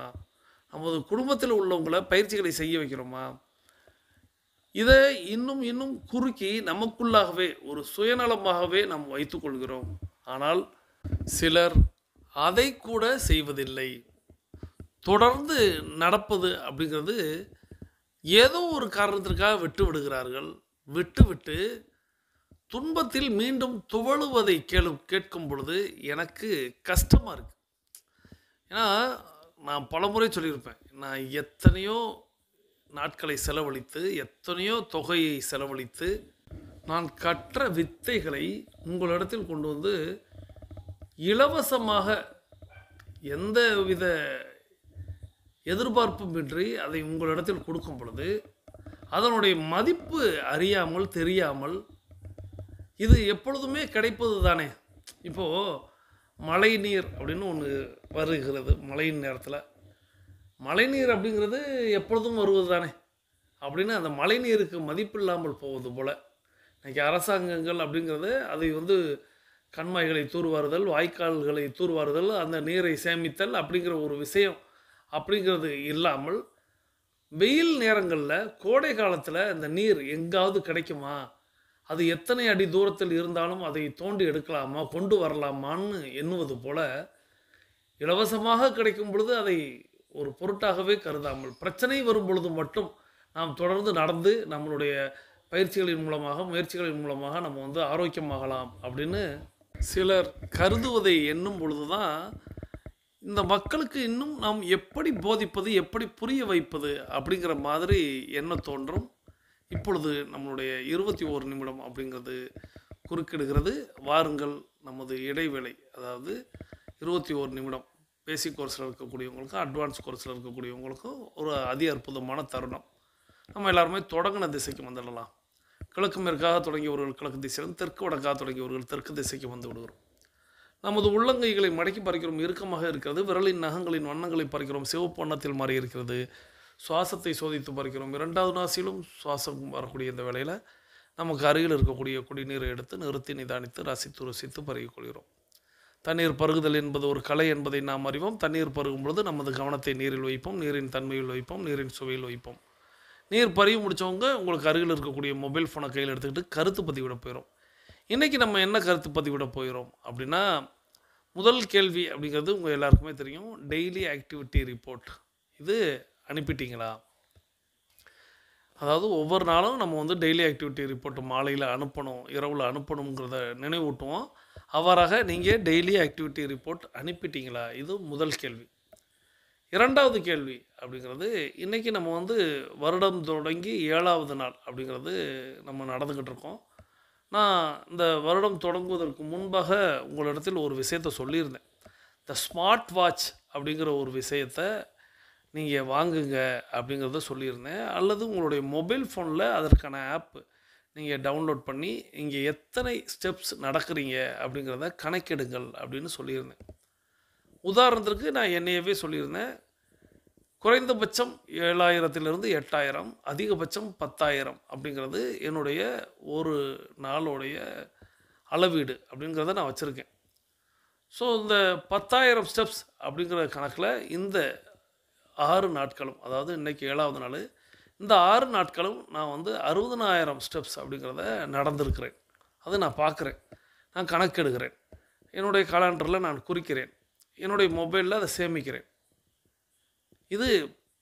நமது குடும்பத்தில் உள்ளவங்களை பயிற்சிகளை செய்ய வைக்கிறோமா, இதை இன்னும் குறுக்கி நமக்குள்ளாகவே ஒரு சுயநலமாகவே நாம் வைத்துக்கொள்கிறோம். ஆனால் சிலர் அதை கூட செய்வதில்லை. தொடர்ந்து நடப்பது அப்படிங்கிறது ஏதோ ஒரு காரணத்திற்காக விட்டு விடுகிறார்கள். விட்டு துன்பத்தில் மீண்டும் துவழுவதை கேட்கும் பொழுது எனக்கு கஷ்டமாக இருக்குது. ஏன்னா நான் பலமுறை சொல்லியிருப்பேன், நான் எத்தனையோ நாட்களை செலவழித்து, எத்தனையோ தொகையை செலவழித்து நான் கற்ற வித்தைகளை உங்களிடத்தில் கொண்டு வந்து இலவசமாக எந்த வித எதிர்பார்ப்புமின்றி அதை உங்களிடத்தில் கொடுக்கும் பொழுது அதனுடைய மதிப்பு அறியாமல் தெரியாமல் இது எப்பொழுதுமே கிடைப்பது தானே. இப்போது மழை நீர் அப்படின்னு ஒன்று வருகிறது. மழையின் நேரத்தில் மழைநீர் அப்படிங்கிறது எப்பொழுதும் வருவது தானே அப்படின்னு அந்த மழை நீருக்கு மதிப்பு இல்லாமல் போவது போல் இன்றைக்கி அரசாங்கங்கள் அப்படிங்கிறது அதை கண்மாய்களை தூர்வாறுதல், வாய்க்கால்களை தூர்வாறுதல், அந்த நீரை சேமித்தல் அப்படிங்கிற ஒரு விஷயம் அப்படிங்கிறது இல்லாமல் வெயில் நேரங்களில் கோடை காலத்தில் இந்த நீர் எங்காவது கிடைக்குமா, அது எத்தனை அடி தூரத்தில் இருந்தாலும் அதை தோண்டி எடுக்கலாமா, கொண்டு வரலாமான்னு எண்ணுவது போல் இலவசமாக கிடைக்கும் பொழுது அதை ஒரு பொருட்டாகவே கருதாமல் பிரச்சனை வரும் பொழுது மட்டும் நாம் தொடர்ந்து நடந்து நம்மளுடைய பயிற்சிகளின் மூலமாக முயற்சிகளின் மூலமாக நம்ம ஆரோக்கியமாகலாம் அப்படின்னு சிலர் கருதுவதை எண்ணும் பொழுது தான் இந்த மக்களுக்கு இன்னும் நாம் எப்படி போதிப்பது, எப்படி புரிய வைப்பது அப்படிங்கிற மாதிரி எண்ண தோன்றும். இப்பொழுது நம்மளுடைய 21 நிமிடம் அப்படிங்கிறது குறுக்கிடுகிறது. வாருங்கள், நமது இடைவேளை, அதாவது 21 நிமிடம் பேசிக் கோர்ஸில் இருக்கக்கூடியவங்களுக்கும் அட்வான்ஸ் கோர்ஸில் இருக்கக்கூடியவங்களுக்கும் ஒரு அதி அற்புதமான தருணம். நம்ம எல்லாருமே தொடங்கின திசைக்கு வந்துடலாம். கிழக்கு மேற்காக தொடங்கியவர்கள் கிழக்கு திசையிலும், தெற்கு வடக்காக தொடங்கியவர்கள் தெற்கு திசைக்கு வந்து விடுகிறோம். நமது உள்ளங்கைகளை மடக்கி பறிக்கிறோம், இறுக்கமாக இருக்கிறது. விரலின் நகங்களின் வண்ணங்களை பறிக்கிறோம், சிவப்பு வண்ணத்தில் மாறி இருக்கிறது. சுவாசத்தை சோதித்து பறிக்கிறோம். 2வது நாசிலும் சுவாசம் வரக்கூடிய இந்த வேளையில் நமக்கு அருகில் இருக்கக்கூடிய குடிநீரை எடுத்து நிறுத்தி நிதானித்து ரசித்து ருசித்து பருகிக்கொள்கிறோம். தண்ணீர் பருகுதல் என்பது ஒரு கலை என்பதை நாம் அறிவோம். தண்ணீர் பருகும் பொழுது நமது கவனத்தை நீரில் வைப்போம், நீரின் தன்மையில் வைப்போம், நீரின் சுவையில் வைப்போம். நீர் பருகி முடித்தவங்க உங்களுக்கு அருகில் இருக்கக்கூடிய மொபைல் ஃபோனை கையில் எடுத்துக்கிட்டு கருத்து பதிவிட போயிடும். இன்றைக்கி நம்ம என்ன கருத்து பதிவிட போயிடும் அப்படின்னா, முதல் கேள்வி அப்படிங்கிறது உங்கள் எல்லாருக்குமே தெரியும், டெய்லி ஆக்டிவிட்டி ரிப்போர்ட். இது அனுப்பிட்டீங்களா? அதாவது ஒவ்வொரு நாளும் நம்ம டெய்லி ஆக்டிவிட்டி ரிப்போர்ட் மாலையில் அனுப்பணும், இரவில் அனுப்பணுங்கிறத நினைவூட்டுவோம். அவ்வாறாக நீங்கள் டெய்லி ஆக்டிவிட்டி ரிப்போர்ட் அனுப்பிட்டீங்களா? இது முதல் கேள்வி. 2வது கேள்வி அப்படிங்கிறது, இன்றைக்கி நம்ம வருடம் தொடங்கி 7வது நாள் அப்படிங்கிறது நம்ம நடந்துக்கிட்டு இருக்கோம். நான் இந்த வருடம் தொடங்குவதற்கு முன்பாக உங்களிடத்தில் ஒரு விஷயத்தை சொல்லியிருந்தேன். இந்த ஸ்மார்ட் வாட்ச் அப்படிங்கிற ஒரு விஷயத்தை நீங்கள் வாங்குங்க அப்படிங்கிறத சொல்லியிருந்தேன். அல்லது உங்களுடைய மொபைல் ஃபோனில் அதற்கான ஆப்பு நீங்கள் டவுன்லோட் பண்ணி இங்கே எத்தனை ஸ்டெப்ஸ் நடக்கிறீங்க அப்படிங்கிறத கணக்கெடுங்கள் அப்படின்னு சொல்லியிருந்தேன். உதாரணத்திற்கு நான் என்னையவே சொல்லியிருந்தேன், குறைந்தபட்சம் 7000 8,000, அதிகபட்சம் 10,000 அப்படிங்கிறது என்னுடைய ஒரு நாளுடைய அளவீடு அப்படிங்கிறத நான் வச்சுருக்கேன். ஸோ இந்த 10,000 ஸ்டெப்ஸ் அப்படிங்கிற கணக்கில் இந்த 6 நாட்களும், அதாவது இன்றைக்கி 7வது நாள், இந்த 6 நாட்களும் நான் வந்து 60,000 ஸ்டெப்ஸ் அப்படிங்கிறத நடந்திருக்கிறேன். அதை நான் பார்க்குறேன், நான் கணக்கெடுக்கிறேன், என்னுடைய காலண்டரில் நான் குறிக்கிறேன், என்னுடைய மொபைலில் அதை சேமிக்கிறேன். இது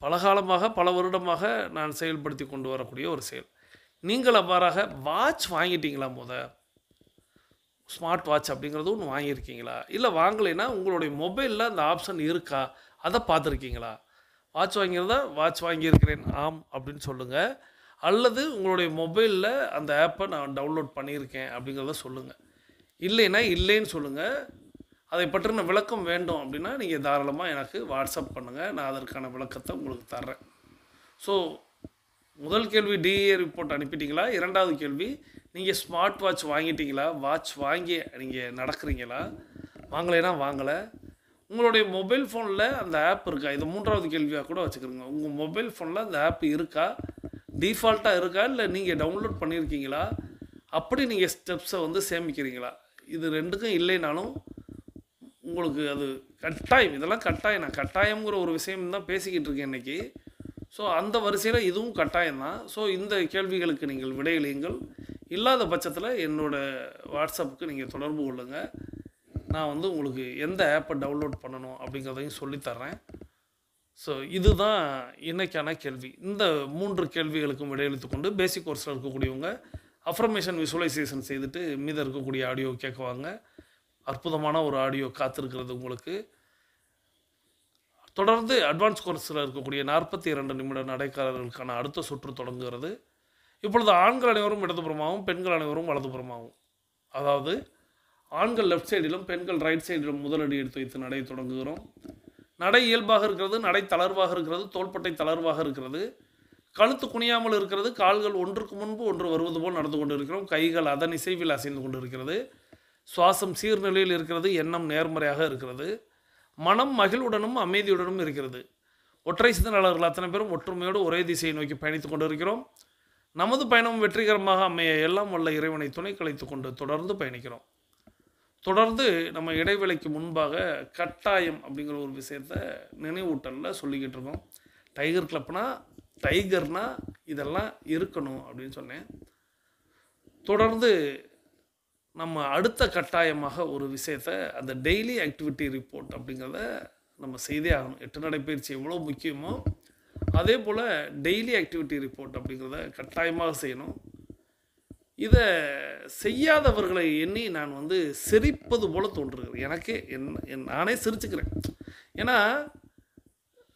பலகாலமாக பல வருடமாக நான் செயல்படுத்தி கொண்டு வரக்கூடிய ஒரு செயல். நீங்கள் அவ்வாறாக வாட்ச் வாங்கிட்டீங்களா? ஸ்மார்ட் வாட்ச் அப்படிங்கிறது ஒன்று வாங்கியிருக்கீங்களா? இல்லை வாங்கலைன்னா உங்களுடைய மொபைலில் அந்த ஆப்ஷன் இருக்கா, அதை பார்த்துருக்கீங்களா? வாட்ச் வாங்கிறதா வாட்ச் வாங்கியிருக்கிறேன் ஆம் அப்படின்னு சொல்லுங்கள். அல்லது உங்களுடைய மொபைலில் அந்த ஆப்பை நான் டவுன்லோட் பண்ணியிருக்கேன் அப்படிங்கிறத சொல்லுங்கள். இல்லைன்னா இல்லைன்னு சொல்லுங்கள். அதை பற்றின விளக்கம் வேண்டும் அப்படின்னா நீங்கள் தாராளமாக எனக்கு வாட்ஸ்அப் பண்ணுங்கள், நான் அதற்கான விளக்கத்தை உங்களுக்கு தர்றேன். ஸோ முதல் கேள்வி டிஏ ரிப்போர்ட் அனுப்பிட்டீங்களா? 2வது கேள்வி, நீங்கள் ஸ்மார்ட் வாட்ச் வாங்கிட்டீங்களா? வாட்ச் வாங்கி நீங்கள் நடக்கிறீங்களா? வாங்கலைன்னா வாங்கலை. உங்களுடைய மொபைல் ஃபோனில் அந்த ஆப் இருக்கா? இது 3வது கேள்வியாக கூட வச்சுக்கிறோங்க. உங்கள் மொபைல் ஃபோனில் அந்த ஆப் இருக்கா? டிஃபால்ட்டாக இருக்கா? இல்லை நீங்கள் டவுன்லோட் பண்ணியிருக்கீங்களா? அப்படி நீங்கள் ஸ்டெப்ஸை வந்து சேமிக்கிறீங்களா? இது 2க்கும் இல்லைனாலும் உங்களுக்கு அது கட்டாயம், இதெல்லாம் கட்டாயம். நான் கட்டாயங்கிற ஒரு விஷயம் தான் பேசிக்கிட்டு இருக்கேன் இன்றைக்கி. ஸோ அந்த வரிசையில் இதுவும் கட்டாயம்தான். ஸோ இந்த கேள்விகளுக்கு நீங்கள் விடையளியுங்கள். இல்லாத பட்சத்தில் என்னோடய வாட்ஸ்அப்புக்கு நீங்கள் தொடர்பு கொள்ளுங்கள். நான் வந்து உங்களுக்கு எந்த ஆப்பை டவுன்லோட் பண்ணணும் அப்படிங்கிறதையும் சொல்லித்தர்றேன். ஸோ இதுதான் இன்றைக்கான கேள்வி. இந்த 3 கேள்விகளுக்கும் விடையளித்து கொண்டு பேசிக் கோர்ஸில் இருக்கக்கூடியவங்க அஃபர்மேஷன் விசுவலைசேஷன் செய்துட்டு மீத இருக்கக்கூடிய ஆடியோ கேட்குவாங்க. அற்புதமான ஒரு ஆடியோ காத்திருக்கிறது உங்களுக்கு. தொடர்ந்து அட்வான்ஸ் கோர்ஸில் இருக்கக்கூடிய 42 நிமிட நடைக்காரர்களுக்கான அடுத்த சுற்று தொடங்குகிறது. இப்பொழுது ஆண்கள் அனைவரும் இடதுபுறமாகவும் பெண்கள் அனைவரும் வலதுபுறமாகவும், அதாவது ஆண்கள் லெஃப்ட் சைடிலும் பெண்கள் ரைட் சைடிலும் முதலடி எடுத்து வைத்து நடை தொடங்குகிறோம். நடை இயல்பாக இருக்கிறது, நடை தளர்வாக இருக்கிறது, தோள்பட்டை தளர்வாக இருக்கிறது, கழுத்து குனியாமல் இருக்கிறது, கால்கள் ஒன்றுக்கு முன்பு ஒன்று வருவது போல் நடந்து கொண்டு இருக்கிறோம், கைகள் அதன் இசைவில் அசைந்து கொண்டு இருக்கிறது, சுவாசம் சீர்நிலையில் இருக்கிறது, எண்ணம் நேர்மறையாக இருக்கிறது, மனம் மகிழ்வுடனும் அமைதியுடனும் இருக்கிறது. ஒற்றை சிந்தனையாளர்கள் அத்தனை பேரும் ஒற்றுமையோடு ஒரே திசையை நோக்கி பயணித்து கொண்டு இருக்கிறோம். நமது பயணம் வெற்றிகரமாக அமைய எல்லாம் வல்ல இறைவனை துணை கலைத்து கொண்டு தொடர்ந்து பயணிக்கிறோம். தொடர்ந்து நம்ம இடைவேளைக்கு முன்பாக கட்டாயம் அப்படிங்கிற ஒரு விஷயத்தை நினைவூட்டலில் சொல்லிக்கிட்டு இருக்கோம். டைகர் கிளப்னா டைகர்னா இதெல்லாம் இருக்கணும் அப்படின்னு சொன்னேன். தொடர்ந்து நம்ம அடுத்த கட்டாயமாக ஒரு விஷயத்தை, அந்த டெய்லி ஆக்டிவிட்டி ரிப்போர்ட் அப்படிங்கிறத நம்ம செய்தே ஆகணும். 8 நடைப்பயிற்சி எவ்வளோ முக்கியமோ அதே போல் டெய்லி ஆக்டிவிட்டி ரிப்போர்ட் அப்படிங்கிறத கட்டாயமாக செய்யணும். இதை செய்யாதவர்களை எண்ணி நான் வந்து சிரிப்பது போல் தோன்றுகிறது. எனக்கே நானே சிரிச்சுக்கிறேன். ஏன்னா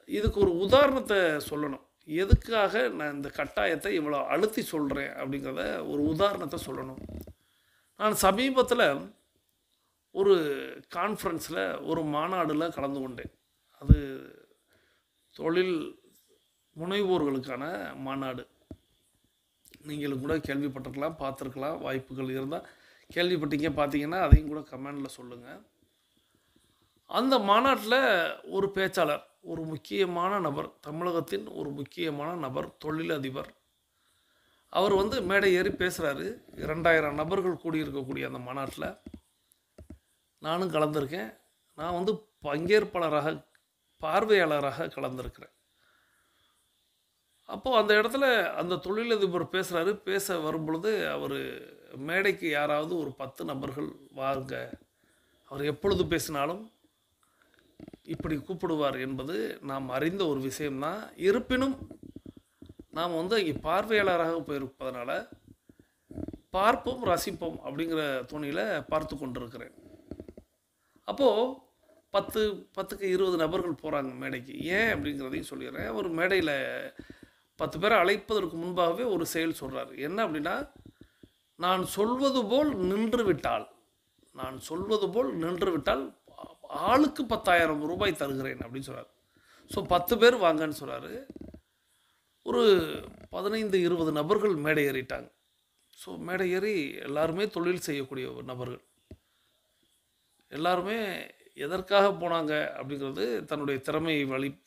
இதுக்கு ஒரு உதாரணத்தை சொல்லணும். எதுக்காக நான் இந்த கட்டாயத்தை இவ்வளோ அழுத்தி சொல்கிறேன் அப்படிங்கிறத ஒரு உதாரணத்தை சொல்லணும். நான் சமீபத்தில் ஒரு கான்ஃபரன்ஸில் ஒரு மாநாடில் கலந்து கொண்டேன். அது தொழில் முனைவோர்களுக்கான மாநாடு. நீங்களும் கூட கேள்விப்பட்டிருக்கலாம், பார்த்துருக்கலாம். வாய்ப்புகள் இருந்தால் கேள்விப்பட்டீங்க, பார்த்தீங்கன்னா அதையும் கூட கமெண்டில் சொல்லுங்கள். அந்த மாநாட்டில் ஒரு பேச்சாளர், ஒரு முக்கியமான நபர், தமிழகத்தின் ஒரு முக்கியமான நபர், தொழிலதிபர், அவர் வந்து மேடை ஏறி பேசுகிறாரு. 2000 நபர்கள் கூடியிருக்கக்கூடிய அந்த மாநாட்டில் நானும் கலந்துருக்கேன். நான் வந்து பங்கேற்பாளராக, பார்வையாளராக கலந்துருக்கிறேன். அப்போது அந்த இடத்துல அந்த தொழிலதிபர் பேசுகிறாரு. பேச வரும்பொழுது அவர் மேடைக்கு யாராவது ஒரு 10 நபர்கள் வாங்க, அவர் எப்பொழுது பேசினாலும் இப்படி கூப்பிடுவார் என்பது நாம் அறிந்த ஒரு விஷயம்தான். இருப்பினும் நாம் வந்து இங்கே பார்வையாளராக போயிருப்பதனால பார்ப்போம் ரசிப்போம் அப்படிங்கிற துணியில் பார்த்து கொண்டிருக்கிறேன். அப்போது 10க்கு 20 நபர்கள் போகிறாங்க மேடைக்கு. ஏன் அப்படிங்கிறதையும் சொல்லிடுறேன். ஒரு மேடையில் 10 பேரை அழைப்பதற்கு முன்பாகவே ஒரு செயல் சொல்கிறார். என்ன அப்படின்னா, நான் சொல்வது போல் நின்று விட்டால் ஆளுக்கு 10,000 ரூபாய் தருகிறேன் அப்படின்னு சொல்கிறார். ஸோ 10 பேர் வாங்கன்னு சொல்கிறாரு. ஒரு 15-20 நபர்கள் மேடை ஏறிட்டாங்க. ஸோ மேடை ஏறி எல்லாருமே தொழில் செய்யக்கூடிய நபர்கள், எல்லாருமே எதற்காக போனாங்க அப்படிங்கிறது தன்னுடைய திறமையை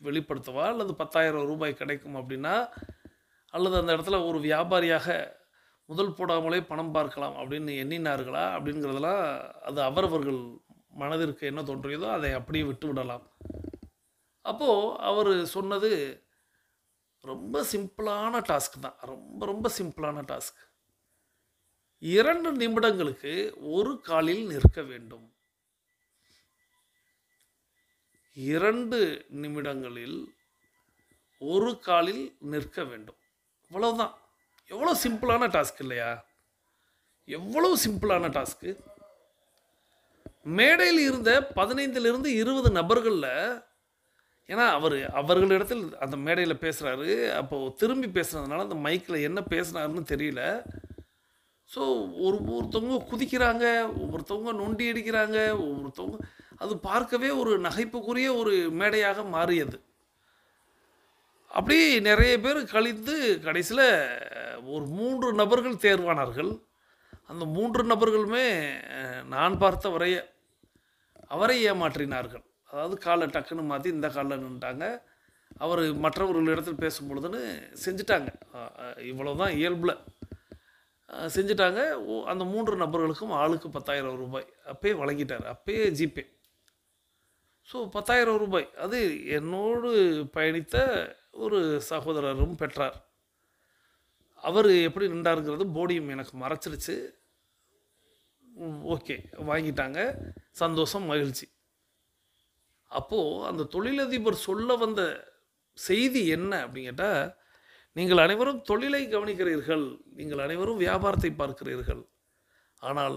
வெளிப்படுத்தவா, அல்லது 10,000 ரூபாய் கிடைக்கும் அப்படின்னா, அல்லது அந்த இடத்துல ஒரு வியாபாரியாக முதல் போடாமலே பணம் பார்க்கலாம் அப்படின்னு எண்ணினார்களா அப்படிங்கிறதெல்லாம் அது அவரவர்கள் மனதிற்கு என்ன தோன்றியதோ அதை அப்படியே விட்டு விடலாம். அப்போது அவர் சொன்னது ரொம்ப சிம்பிளான டாஸ்க் தான், ரொம்ப ரொம்ப சிம்பிளான டாஸ்க். 2 நிமிடங்களுக்கு ஒரு காலில் நிற்க வேண்டும். 2 நிமிடங்களில் ஒரு காலில் நிற்க வேண்டும். இவ்வளவுதான். எவ்வளோ சிம்பிளான டாஸ்க் இல்லையா? எவ்வளவு சிம்பிளான டாஸ்க்கு. மேடையில் இருந்த 15லிருந்து 20 நபர்களில், ஏன்னா அவர்களிடத்தில் அந்த மேடையில் பேசுகிறாரு, அப்போது திரும்பி பேசுனதுனால அந்த மைக்கில் என்ன பேசுனாருன்னு தெரியல. ஸோ ஒவ்வொருத்தவங்க குதிக்கிறாங்க, ஒவ்வொருத்தவங்க நொண்டி அடிக்கிறாங்க, ஒவ்வொருத்தவங்க அது பார்க்கவே ஒரு நகைப்புக்குரிய ஒரு மேடையாக மாறியது. அப்படி நிறைய பேர் கழித்து கடைசியில் ஒரு 3 நபர்கள் தேர்வானார்கள். அந்த 3 நபர்களுமே நான் பார்த்த வரைய அவரை ஏமாற்றினார்கள். அதாவது காலை டக்குன்னு மாற்றி இந்த காலில் நின்றுட்டாங்க. அவர் மற்றவர்களிடத்தில் பேசும் பொழுதுன்னு செஞ்சுட்டாங்க. இவ்வளோ தான் இயல்பில் செஞ்சுட்டாங்க. அந்த 3 நபர்களுக்கும் ஆளுக்கு 10,000 ரூபாய் அப்பயே வழங்கிட்டார். அப்பயே ஜிபே. ஸோ 10,000 ரூபாய் அது என்னோடு பயணித்த ஒரு சகோதரரும் பெற்றார். அவர் எப்படி நின்றாருங்கிறது போடியம் எனக்கு மறைச்சிருச்சு. ஓகே, வாங்கிட்டாங்க. சந்தோஷம், மகிழ்ச்சி. அப்போது அந்த தொழிலதிபர் சொல்ல வந்த செய்தி என்ன அப்படின்னு கேட்டால், நீங்கள் அனைவரும் தொழிலை கவனிக்கிறீர்கள், நீங்கள் அனைவரும் வியாபாரத்தை பார்க்கிறீர்கள், ஆனால்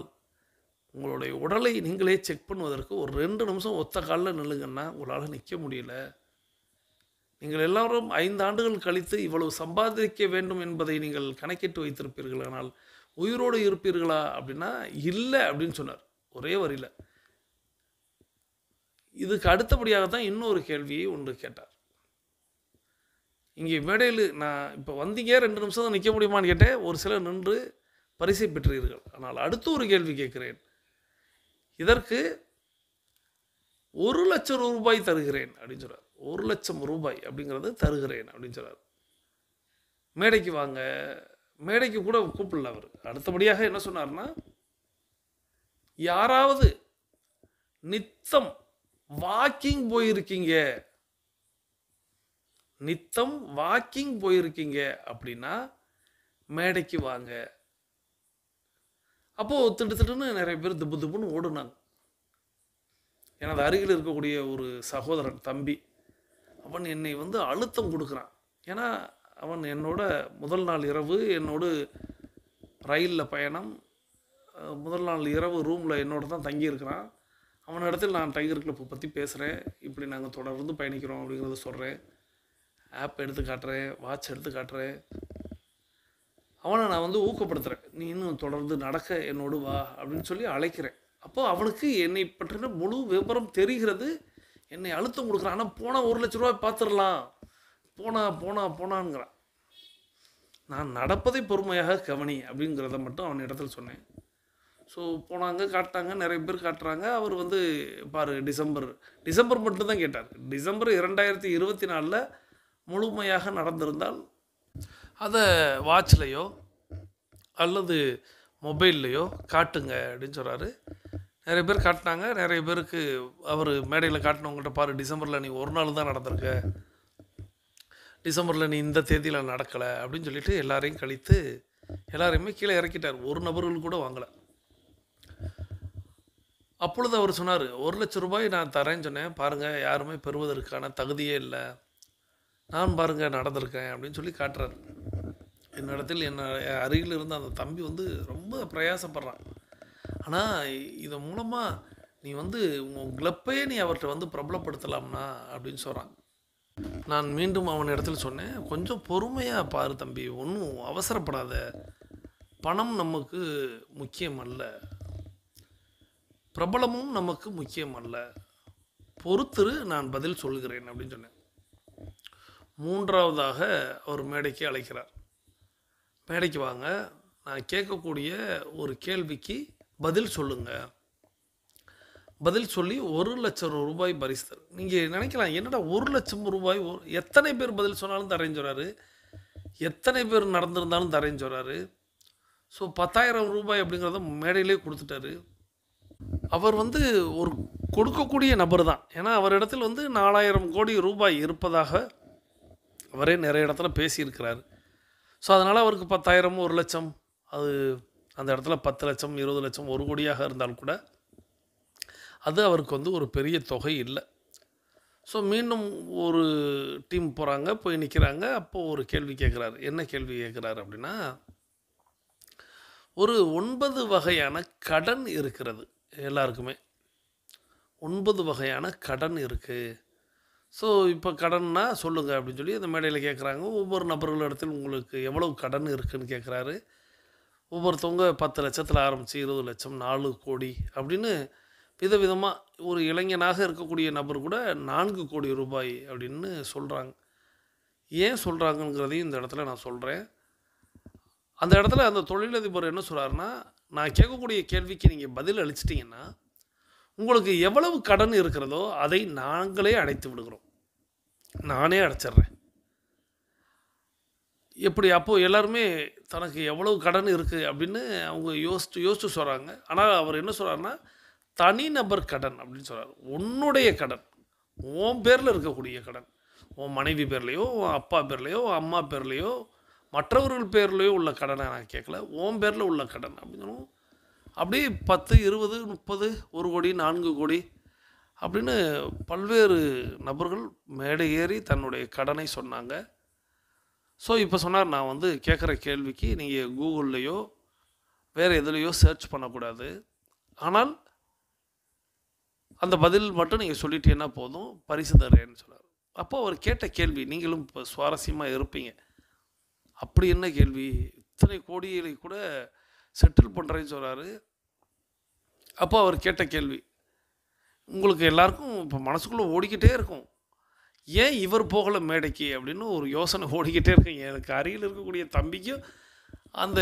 உங்களுடைய உடலை நீங்களே செக் பண்ணுவதற்கு ஒரு 2 நிமிஷம் ஒத்த காலில் நில்லுங்கன்னா உங்களால் நிற்க முடியல. நீங்கள் எல்லாரும் 5 ஆண்டுகள் கழித்து இவ்வளவு சம்பாதிக்க வேண்டும் என்பதை நீங்கள் கணக்கிட்டு வைத்திருப்பீர்கள், ஆனால் உயிரோடு இருப்பீர்களா அப்படின்னா இல்லை அப்படின்னு சொன்னார் ஒரே வரியில். இதுக்கு அடுத்தபடியாக தான் இன்னொரு கேள்வியை ஒன்று கேட்டார். இங்கே மேடையில் நான் இப்போ வந்தீங்க 2 நிமிஷம் தான் நிற்க முடியுமான்னு கேட்டேன். ஒரு சிலர் நின்று பரிசை பெற்றீர்கள். ஆனால் அடுத்து ஒரு கேள்வி கேட்கிறேன். இதற்கு 1,00,000 ரூபாய் தருகிறேன் அப்படின்னு சொல்கிறார். 1,00,000 ரூபாய் அப்படிங்கிறது தருகிறேன் அப்படின்னு சொல்கிறார். மேடைக்கு வாங்க. மேடைக்கு கூட கூப்பிடல அவர். அடுத்தபடியாக என்ன சொன்னார்னா, யாராவது நித்தம் வாக்கிங் போயிருக்கீங்க, அப்படின்னா மேடைக்கு வாங்க. அப்போது திட்டுன்னு நிறைய பேர் திப்பு திப்புன்னு ஓடுனாங்க. எனது அருகில் இருக்கக்கூடிய ஒரு சகோதரன் தம்பி, அவன் என்னை அழுத்தம் கொடுக்குறான். ஏன்னா அவன் என்னோட முதல் நாள் இரவு என்னோடு ரயிலில் பயணம், முதல் நாள் இரவு ரூமில் என்னோட தான் தங்கியிருக்கிறான். அவனிடத்தில் நான் டைகர் கிளப்பை பற்றி பேசுகிறேன், இப்படி நாங்கள் தொடர்ந்து பயணிக்கிறோம் அப்படிங்கிறத சொல்கிறேன். ஆப் எடுத்து காட்டுறேன், வாட்ச் எடுத்து காட்டுறேன். அவனை நான் ஊக்கப்படுத்துகிறேன், நீ இன்னும் தொடர்ந்து நடக்க என்னோடு வா அப்படின்னு சொல்லி அழைக்கிறேன். அப்போது அவனுக்கு என்னை பற்றின முழு விவரம் தெரிகிறது. என்னை அழுத்தம் கொடுக்குறான். ஆனால் போனால் 1,00,000 ரூபாய் பார்த்துடலாம், போனான்ங்கிறான். நான் நடப்பதை பொறுமையாக கவனி அப்படிங்கிறத மட்டும் அவன் இடத்துல சொன்னேன். ஸோ போனாங்க, காட்டினாங்க, நிறைய பேர் காட்டுறாங்க. அவர் பாரு டிசம்பர் மட்டும்தான் கேட்டார். டிசம்பர் 2024 முழுமையாக நடந்திருந்தால் அதை வாட்ச்லேயோ அல்லது மொபைல்லையோ காட்டுங்க அப்படின்னு சொல்கிறாரு. நிறைய பேர் காட்டினாங்க. நிறைய பேருக்கு அவர் மேடையில் காட்டினவங்கள்ட்ட, பாரு டிசம்பரில் நீ ஒரு நாள் தான் நடந்திருக்க, டிசம்பரில் நீ இந்த தேதியில் நடக்கலை அப்படின்னு சொல்லிட்டு எல்லாரையும் கழித்து எல்லாரையுமே கீழே இறக்கிட்டார். ஒரு நபர்கள் கூட வாங்கலை. அப்பொழுது அவர் சொன்னார், 1,00,000 ரூபாய் நான் தரேன்னு சொன்னேன், பாருங்கள் யாருமே பெறுவதற்கான தகுதியே இல்லை, நான் பாருங்கள் நடந்திருக்கேன் அப்படின்னு சொல்லி காட்டுறாரு. என்னிடத்தில் அருகில் இருந்த அந்த தம்பி ரொம்ப பிரயாசப்படுறான். ஆனால் இதன் மூலமாக நீ உன் கிளப்பையே நீ அவர்கிட்ட பிரபலப்படுத்தலாம்னா அப்படின்னு சொல்கிறான். நான் மீண்டும் அவன் இடத்துல சொன்னேன், கொஞ்சம் பொறுமையாக பாரு தம்பி, ஒன்றும் அவசரப்படாத, பணம் நமக்கு முக்கியம் அல்ல, பிரபலமும் நமக்கு முக்கியம் அல்ல, பொறுத்திரு, நான் பதில் சொல்கிறேன் அப்படின்னு சொன்னேன். 3ஆவதாக அவர் மேடைக்கு அழைக்கிறார். மேடைக்கு வாங்க, நான் கேட்கக்கூடிய ஒரு கேள்விக்கு பதில் சொல்லுங்கள். பதில் சொல்லி 1,00,000 ரூபாய் பரிசு தரு. நீங்கள் நினைக்கலாம், என்னடா 1,00,000 ரூபாய், எத்தனை பேர் பதில் சொன்னாலும் தரேன்னு சொல்கிறாரு, எத்தனை பேர் நடந்திருந்தாலும் தரேன்னு சொல்கிறாரு. ஸோ 10,000 ரூபாய் அப்படிங்கிறத மேடையிலே கொடுத்துட்டாரு. அவர் ஒரு கொடுக்கக்கூடிய நபர் தான். ஏன்னா அவரிடத்தில் 4,000 கோடி ரூபாய் இருப்பதாக அவரே நிறைய இடத்துல பேசியிருக்கிறார். ஸோ அதனால் அவருக்கு 10,000 1,00,000 அது அந்த இடத்துல 10 லட்சம் 20 லட்சம் 1 கோடியாக இருந்தால் கூட அது அவருக்கு ஒரு பெரிய தொகை இல்லை. ஸோ மீண்டும் ஒரு டீம் போகிறாங்க, போய் நிற்கிறாங்க. அப்போது ஒரு கேள்வி கேட்குறாரு. என்ன கேள்வி கேட்குறாரு அப்படின்னா, ஒரு 9 வகையான கடன் இருக்கிறது எல்லாருக்குமே. 9 வகையான கடன் இருக்குது. ஸோ இப்போ கடன்னா சொல்லுங்கள் அப்படின்னு சொல்லி அந்த மேடையில் கேட்குறாங்க. ஒவ்வொரு நபர்களிடத்தில் உங்களுக்கு எவ்வளவு கடன் இருக்குதுன்னு கேட்குறாரு. ஒவ்வொருத்தவங்க 10 லட்சத்தில் ஆரம்பித்து 20 லட்சம் 4 கோடி அப்படின்னு விதவிதமாக. ஒரு இளைஞனாக இருக்கக்கூடிய நபர் கூட 4 கோடி ரூபாய் அப்படின்னு சொல்கிறாங்க. ஏன் சொல்கிறாங்கங்கிறதையும் இந்த இடத்துல நான் சொல்கிறேன். அந்த இடத்துல அந்த தொழிலதிபர் என்ன சொல்கிறாருன்னா, நான் கேட்கக்கூடிய கேள்விக்கு நீங்கள் பதில் அளிச்சிட்டிங்கன்னா உங்களுக்கு எவ்வளவு கடன் இருக்கிறதோ அதை நாங்களே அடைத்து விடுகிறோம், நானே அடைச்சிட்றேன். எப்படி? அப்போது எல்லாருமே தனக்கு எவ்வளவு கடன் இருக்குது அப்படின்னு அவங்க யோசித்து சொல்கிறாங்க. ஆனால் அவர் என்ன சொல்கிறாருன்னா, தனிநபர் கடன் அப்படின்னு சொல்கிறார். உன்னுடைய கடன், உன் பேரில் இருக்கக்கூடிய கடன், உன் மனைவி பேர்லேயோ உன் அப்பா பேர்லேயோ உன் அம்மா பேர்லேயோ மற்றவர்கள் பேர்லேயோ உள்ள கடனை நான் கேட்கல, உன் பேரில் உள்ள கடன் அப்படின்னு. அப்படியே 10 20 30 1 கோடி 4 கோடி அப்படின்னு பல்வேறு நபர்கள் மேடை ஏறி தன்னுடைய கடனை சொன்னாங்க. ஸோ இப்போ சொன்னார், நான் கேட்குற கேள்விக்கு நீங்கள் கூகுள்லேயோ வேறு எதுலேயோ சர்ச் பண்ணக்கூடாது, ஆனால் அந்த பதில் மட்டும் நீங்கள் சொல்லிட்டீங்கன்னா போதும், பரிசு தரேன்னு சொன்னார். அப்போது அவர் கேட்ட கேள்வி நீங்களும் இப்போ சுவாரஸ்யமாக இருப்பீங்க. அப்படி என்ன கேள்வி? இத்தனை கோடிகளை கூட செட்டில் பண்ணுறேன்னு சொல்கிறாரு. அப்போ அவர் கேட்ட கேள்வி உங்களுக்கு எல்லாருக்கும் இப்போ மனசுக்குள்ளே ஓடிக்கிட்டே இருக்கும், ஏன் இவர் போகலை மேடைக்கு அப்படின்னு ஒரு யோசனை ஓடிக்கிட்டே இருக்குங்க. எனக்கு அருகில் இருக்கக்கூடிய தம்பிக்கும் அந்த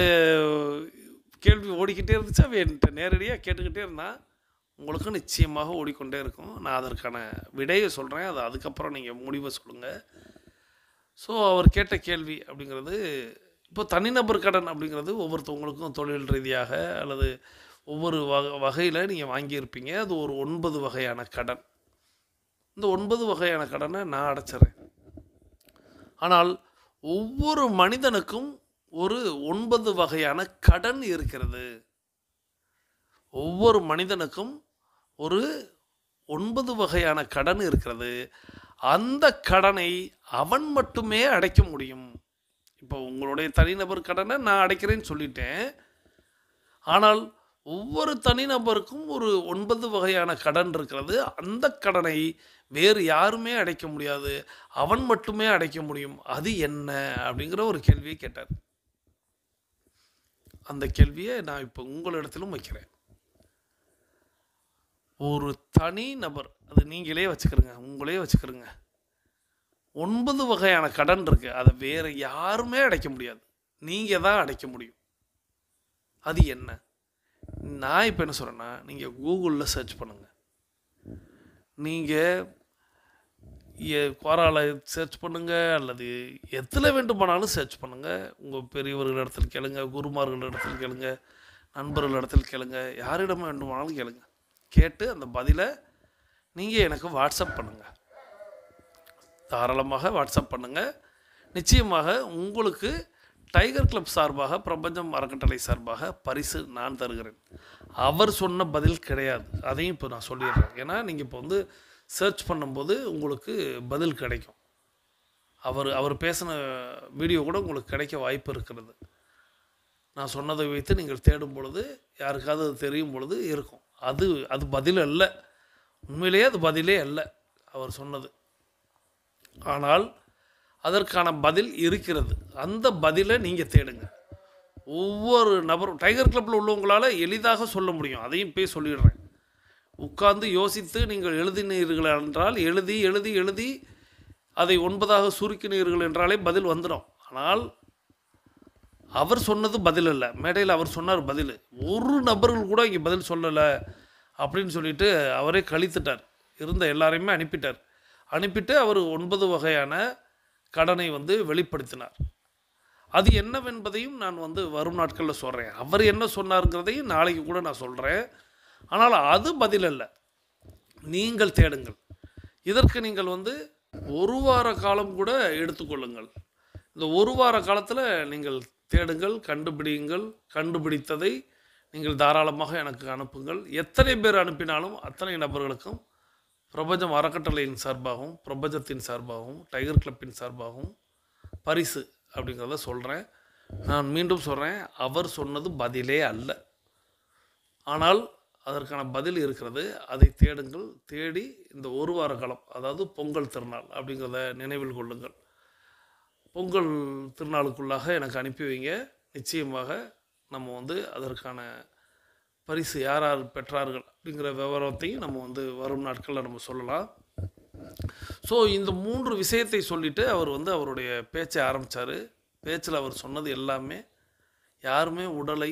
கேள்வி ஓடிக்கிட்டே இருந்துச்சு. அவன் என்கிட்ட நேரடியாக கேட்டுக்கிட்டே இருந்தான். உங்களுக்கும் நிச்சயமாக ஓடிக்கொண்டே இருக்கும். நான் அதற்கான விடையை சொல்கிறேன், அது அதுக்கப்புறம் நீங்கள் முடிவை சொல்லுங்கள். ஸோ அவர் கேட்ட கேள்வி அப்படிங்கிறது, இப்போ தனிநபர் கடன் அப்படிங்கிறது ஒவ்வொருத்தவங்களுக்கும் தொழில் ரீதியாக அல்லது ஒவ்வொரு வகையில் நீங்கள் வாங்கியிருப்பீங்க. அது ஒரு 9 வகையான கடன். இந்த 9 வகையான கடனை நான் அடைச்சிட்றேன். ஆனால் ஒவ்வொரு மனிதனுக்கும் ஒரு 9 வகையான கடன் இருக்கிறது. ஒவ்வொரு மனிதனுக்கும் ஒரு 9 வகையான கடன் இருக்கிறது. அந்த கடனை அவன் மட்டுமே அடைக்க முடியும். இப்போ உங்களுடைய தனிநபர் கடனை நான் அடைக்கிறேன்னு சொல்லிட்டேன். ஆனால் ஒவ்வொரு தனிநபருக்கும் ஒரு 9 வகையான கடன் இருக்கிறது. அந்த கடனை வேறு யாருமே அடைக்க முடியாது, அவன் மட்டுமே அடைக்க முடியும். அது என்ன அப்படிங்கிற ஒரு கேள்வியை கேட்டார். அந்த கேள்வியை நான் இப்போ உங்களிடத்திலும் வைக்கிறேன். ஒரு தனி நபர், அது நீங்களே வச்சுக்கிறங்க, உங்களே வச்சுக்கிறங்க, 9 வகையான கடன் இருக்கு. அதை வேற யாருமே அடைக்க முடியாது, நீங்கள் தான் அடைக்க முடியும். அது என்ன? நான் இப்போ என்ன சொல்கிறேன்னா, நீங்கள் கூகுளில் சர்ச் பண்ணுங்கள், நீங்கள் குவாரால சர்ச் பண்ணுங்கள், அல்லது எதில் வேண்டுமானாலும் சர்ச் பண்ணுங்கள். உங்கள் பெரியவர்களிடத்தில் கேளுங்க, குருமார்களிடத்தில் கேளுங்க, நண்பர்களிடத்தில் கேளுங்க, யாரிடம் வேண்டுமானாலும் கேளுங்க. கேட்டு அந்த பதிலை நீங்கள் எனக்கு வாட்ஸ்அப் பண்ணுங்கள், தாராளமாக வாட்ஸ்அப் பண்ணுங்கள். நிச்சயமாக உங்களுக்கு டைகர் கிளப் சார்பாக, பிரபஞ்சம் அறக்கட்டளை சார்பாக பரிசு நான் தருகிறேன். அவர் சொன்ன பதில் கிடையாது, அதையும் இப்போ நான் சொல்லிடுறேன். ஏன்னா நீங்கள் இப்போ சர்ச் பண்ணும்போது உங்களுக்கு பதில் கிடைக்கும். அவர் பேசின வீடியோ கூட உங்களுக்கு கிடைக்க வாய்ப்பு இருக்கிறது. நான் சொன்னதை வைத்து நீங்கள் தேடும் பொழுது யாருக்காவது அது தெரியும் பொழுது இருக்கும். அது பதில் அல்ல, உண்மையிலேயே அது பதிலே அல்ல அவர் சொன்னது. ஆனால் அதற்கான பதில் இருக்கிறது. அந்த பதிலை நீங்கள் தேடுங்க. ஒவ்வொரு நபரும் டைகர் கிளப்பில் உள்ளவங்களால் எளிதாக சொல்ல முடியும், அதையும் போய் சொல்லிடுறேன். உட்கார்ந்து யோசித்து நீங்கள் எழுதினீர்கள் என்றால், எழுதி எழுதி எழுதி அதை 9ஆக சுருக்கினீர்கள் என்றாலே பதில் வந்துடும். ஆனால் அவர் சொன்னது பதில் இல்லை. மேடையில் அவர் சொன்னார் பதில். ஒரு நபர்கள் கூட இங்கே பதில் சொல்லலை அப்படின்னு சொல்லிட்டு அவரே கழித்துட்டார். இருந்த எல்லாரையுமே அனுப்பிட்டார். அனுப்பிட்டு அவர் 9 வகையான கடனை வெளிப்படுத்தினார். அது என்னவென்பதையும் நான் வரும் நாட்களில் சொல்கிறேன். அவர் என்ன சொன்னாருங்கிறதையும் நாளைக்கு கூட நான் சொல்கிறேன். ஆனால் அது பதில் அல்ல. நீங்கள் தேடுங்கள். இதற்கு நீங்கள் ஒரு வார காலம் கூட எடுத்துக்கொள்ளுங்கள். இந்த ஒரு வார காலத்தில் நீங்கள் தேடுங்கள், கண்டுபிடியுங்கள். கண்டுபிடித்ததை நீங்கள் தாராளமாக எனக்கு அனுப்புங்கள். எத்தனை பேர் அனுப்பினாலும் அத்தனை நபர்களுக்கும் பிரபஞ்சம் அறக்கட்டளையின் சார்பாகவும், பிரபஞ்சத்தின் சார்பாகவும், டைகர் கிளப்பின் சார்பாகவும் பரிசு அப்படிங்கிறத சொல்கிறேன். நான் மீண்டும் சொல்கிறேன், அவர் சொன்னது பதிலே அல்ல. ஆனால் அதற்கான பதில் இருக்கிறது. அதை தேடுங்கள். தேடி இந்த ஒரு வார காலம், அதாவது பொங்கல் திருநாள் அப்படிங்கிறத நினைவில் கொள்ளுங்கள். பொங்கல் திருநாளுக்குள்ளாக எனக்கு அனுப்பி வைங்க. நிச்சயமாக நம்ம அதற்கான பரிசு யார் யார் பெற்றார்கள் அப்படிங்கிற விவரத்தையும் நம்ம வரும் நாட்களில் நம்ம சொல்லலாம். ஸோ இந்த 3 விஷயத்தை சொல்லிவிட்டு அவர் அவருடைய பேச்சை ஆரம்பித்தார். பேச்சில் அவர் சொன்னது எல்லாமே, யாருமே உடலை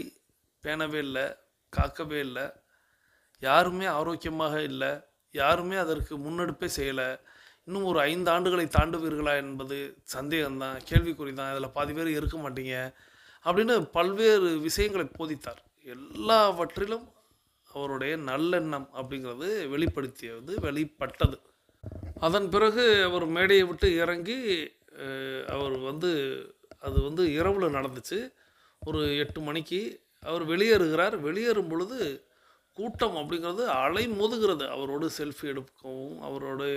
பேணவே இல்லை, காக்கவே இல்லை, யாருமே ஆரோக்கியமாக இல்லை, யாருமே அதற்கு முன்னெடுப்பே செய்யலை, இன்னும் ஒரு 5 ஆண்டுகளை தாண்டுவீர்களா என்பது சந்தேகம்தான், கேள்விக்குறி தான், அதில் பாதி பேர் இருக்க மாட்டீங்க அப்படின்னு பல்வேறு விஷயங்களை போதித்தார். எல்லாவற்றிலும் அவருடைய நல்லெண்ணம் அப்படிங்கிறது வெளிப்பட்டது. அதன் பிறகு அவர் மேடையை விட்டு இறங்கி அவர் அது இரவில் நடந்துச்சு. ஒரு 8 மணிக்கு அவர் வெளியேறுகிறார். வெளியேறும் பொழுது கூட்டம் அப்படிங்கிறது அலை மோதுகிறது. அவரோடு செல்ஃபி எடுக்கவும், அவருடைய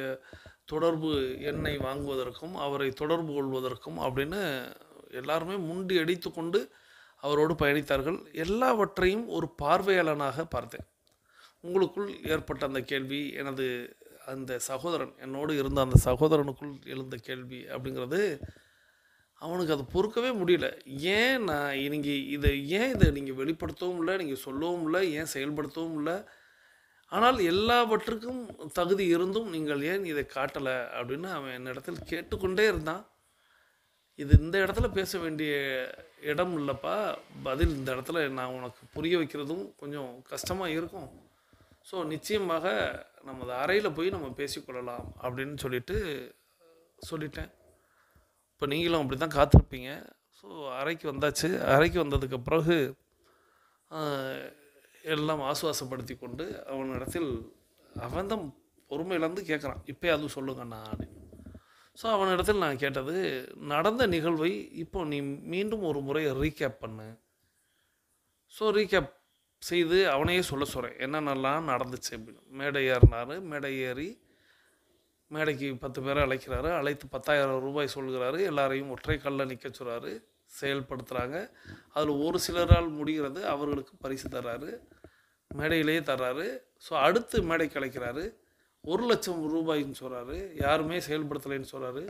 தொடர்பு எண்ணை வாங்குவதற்கும், அவரை தொடர்பு கொள்வதற்கும் அப்படின்னு எல்லாருமே முண்டி அடித்து கொண்டு அவரோடு பயணித்தார்கள். எல்லாவற்றையும் ஒரு பார்வையாளனாக பார்த்தேன். உங்களுக்குள் ஏற்பட்ட அந்த கேள்வி, எனது அந்த சகோதரன், என்னோடு இருந்த அந்த சகோதரனுக்குள் எழுந்த கேள்வி அப்படிங்கிறது அவனுக்கு அது பொறுக்கவே முடியல. ஏன் இதை நீங்கள் வெளிப்படுத்தவும் இல்லை, நீங்கள் சொல்லவும் இல்லை, ஏன் செயல்படுத்தவும் இல்லை, ஆனால் எல்லாவற்றுக்கும் தகுதி இருந்தும் நீங்கள் ஏன் இதை காட்டலை அப்படின்னு அவன் என்னிடத்தில் கேட்டுக்கொண்டே இருந்தான். இது இந்த இடத்துல பேச வேண்டிய இடம் இல்லைப்பா, பதில் இந்த இடத்துல நான் உனக்கு புரிய வைக்கிறதும் கொஞ்சம் கஷ்டமாக இருக்கும். ஸோ நிச்சயமாக நமது அறையில் போய் நம்ம பேசிக்கொள்ளலாம் அப்படின்னு சொல்லிட்டேன். இப்போ நீங்களும் அப்படி தான் காத்திருப்பீங்க. ஸோ அறைக்கு வந்தாச்சு. அறைக்கு வந்ததுக்கு பிறகு எல்லாம் ஆசுவாசப்படுத்தி கொண்டு அவனிடத்தில் அவன் தான் பொறுமையிலேருந்து கேட்குறான், இப்போ அதுவும் சொல்லுங்கண்ணா அப்படின்னு. ஸோ அவனிடத்தில் நான் கேட்டது, நடந்த நிகழ்வை இப்போ நீ மீண்டும் ஒரு முறை ரீகேப் பண்ணு. ஸோ ரீகேப் செய்து அவனையே சொல்ல சொல்கிறேன், என்னென்னலாம் நடந்துச்சு அப்படின்னு. மேடை ஏறினார். மேடை ஏறி மேடைக்கு 10 பேரை அழைக்கிறாரு. அழைத்து 10,000 ரூபாய் சொல்கிறாரு. எல்லாரையும் ஒற்றை கல்லில் நிற்க சொல்கிறாரு. செயல்படுத்துகிறாங்க. அதில் ஒரு சிலரால் முடிகிறது. அவர்களுக்கு பரிசு தர்றாரு, மேடையிலேயே தர்றாரு. ஸோ அடுத்து மேடைக்கு அழைக்கிறாரு. 1,00,000 ரூபாயின்னு சொல்கிறாரு. யாருமே செயல்படுத்தலைன்னு சொல்கிறாரு.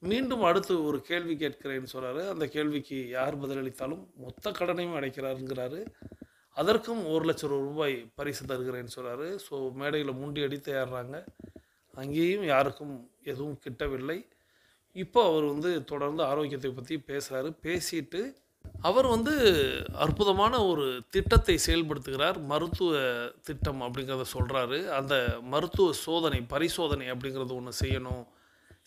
மீண்டும் அடுத்து ஒரு கேள்வி கேட்கிறேன்னு சொல்கிறாரு. அந்த கேள்விக்கு யார் பதிலளித்தாலும் மொத்த கடனையும் அடைக்கிறாருங்கிறாரு. அதற்கும் 1,00,000 ரூபாய் பரிசு தருகிறேன்னு சொல்கிறாரு. ஸோ மேடையில் முண்டி அடித்து ஏறுறாங்க. அங்கேயும் யாருக்கும் எதுவும் கிட்டவில்லை. இப்போ அவர் தொடர்ந்து ஆரோக்கியத்தை பற்றி பேசுகிறாரு. பேசிட்டு அவர் அற்புதமான ஒரு திட்டத்தை செயல்படுத்துகிறார். மருத்துவ திட்டம் அப்படிங்கிறத சொல்கிறாரு. அந்த மருத்துவ பரிசோதனை அப்படிங்கிறது ஒன்று செய்யணும்.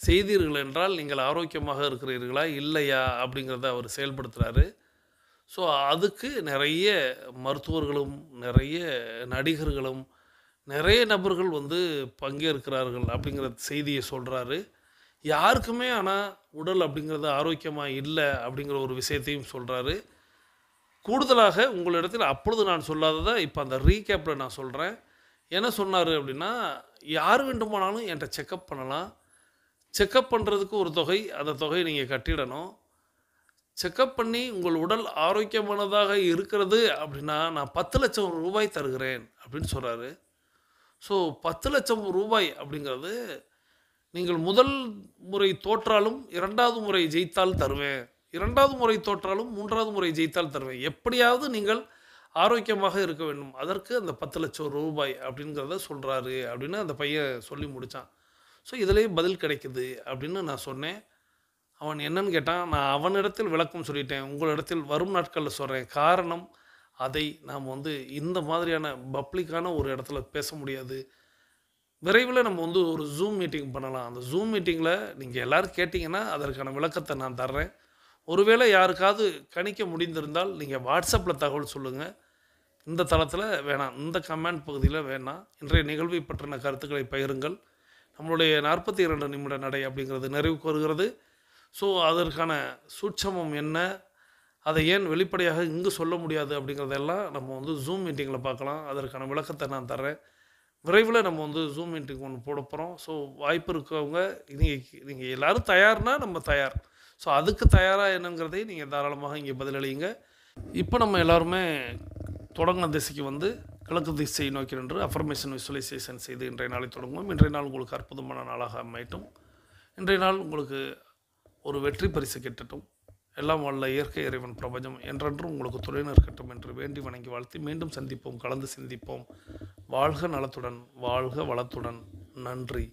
செய்தீர்கள் என்றால் நீங்கள் ஆரோக்கியமாக இருக்கிறீர்களா இல்லையா அப்படிங்கிறத அவர் செயல்படுத்துகிறாரு. ஸோ அதுக்கு நிறைய மருத்துவர்களும், நிறைய நடிகர்களும், நிறைய நபர்கள் பங்கேற்கிறார்கள் அப்படிங்கிற செய்தியை சொல்கிறாரு. யாருக்குமே ஆனால் உடல் அப்படிங்கிறது ஆரோக்கியமாக இல்லை அப்படிங்கிற ஒரு விஷயத்தையும் சொல்கிறாரு. கூடுதலாக உங்களிடத்தில் அப்பொழுது நான் சொல்லாததை இப்போ அந்த ரீகேப்பில் நான் சொல்கிறேன். என்ன சொன்னார் அப்படின்னா, யார் வேண்டுமானாலும் என்கிட்ட செக்கப் பண்ணலாம். செக்கப் பண்ணுறதுக்கு ஒரு தொகை, அந்த தொகையை நீங்கள் கட்டிடணும். செக்கப் பண்ணி உங்கள் உடல் ஆரோக்கியமானதாக இருக்கிறது அப்படின்னா நான் 10,00,000 ரூபாய் தருகிறேன் அப்படின்னு சொல்கிறாரு. ஸோ 10,00,000 ரூபாய் அப்படிங்கிறது நீங்கள் முதல் முறை தோற்றாலும் 2வது முறை ஜெயித்தால் தருவேன், 2வது முறை தோற்றாலும் 3வது முறை ஜெயித்தால் தருவேன், எப்படியாவது நீங்கள் ஆரோக்கியமாக இருக்க வேண்டும், அதற்கு அந்த 10,00,000 ரூபாய் அப்படிங்கிறத சொல்கிறாரு அப்படின்னு அந்த பையன் சொல்லி முடித்தான். ஸோ இதிலேயே பதில் கிடைக்குது அப்படின்னு நான் சொன்னேன். அவன் என்னன்னு கேட்டான், நான் அவனிடத்தில் விளக்கம் சொல்லிட்டேன், உங்களிடத்தில் வரும் நாட்களில் சொல்கிறேன். காரணம், அதை நாம் இந்த மாதிரியான பப்ளிக்கான ஒரு இடத்துல பேச முடியாது. விரைவில் நம்ம ஒரு ஜூம் மீட்டிங் பண்ணலாம். அந்த ஜூம் மீட்டிங்கில் நீங்கள் எல்லோரும் கேட்டிங்கன்னா அதற்கான விளக்கத்தை நான் தர்றேன். ஒருவேளை யாருக்காவது கணிக்க முடிந்திருந்தால் நீங்கள் வாட்ஸ்அப்பில் தகவல் சொல்லுங்கள். இந்த தளத்தில் வேணாம், இந்த கமெண்ட் பகுதியில் வேணாம். இன்றைய நிகழ்வை பற்றின கருத்துக்களை பகிருங்கள். நம்மளுடைய 42 நிமிட நடை அப்படிங்கிறது நிறைவுக்கு வருகிறது. ஸோ அதற்கான சூட்சமம் என்ன, அதை ஏன் வெளிப்படையாக இங்கு சொல்ல முடியாது அப்படிங்கிறதெல்லாம் நம்ம ஜூம் மீட்டிங்கில் பார்க்கலாம். அதற்கான விளக்கத்தை நான் தர்றேன். விரைவில் நம்ம ஜூம் மீட்டிங் ஒன்று போட போகிறோம். ஸோ வாய்ப்பு இருக்கவங்க, நீங்கள் எல்லோரும் தயார்னா நம்ம தயார். ஸோ அதுக்கு தயாராக என்னங்கிறதை நீங்கள் தாராளமாக இங்கே பதிலளிங்க. இப்போ நம்ம எல்லாருமே தொடங்கின திசைக்கு கிழக்கு திசையை நோக்கி நின்று அஃபர்மேஷன் விசுவலைசேஷன் செய்து இன்றைய நாளை தொடங்குவோம். இன்றைய நாள் உங்களுக்கு அற்புதமான நாளாக அமையட்டும். இன்றைய நாள் உங்களுக்கு ஒரு வெற்றி பரிசு கிட்டட்டும். எல்லாம் வல்ல இயற்கை இறைவன் பிரபஞ்சம் என்றென்றும் உங்களுக்கு துணை நிற்கட்டும் என்று வேண்டி வணங்கி வாழ்த்தி மீண்டும் சந்திப்போம், கலந்து சிந்திப்போம். வாழ்க நலத்துடன், வாழ்க வளத்துடன். நன்றி.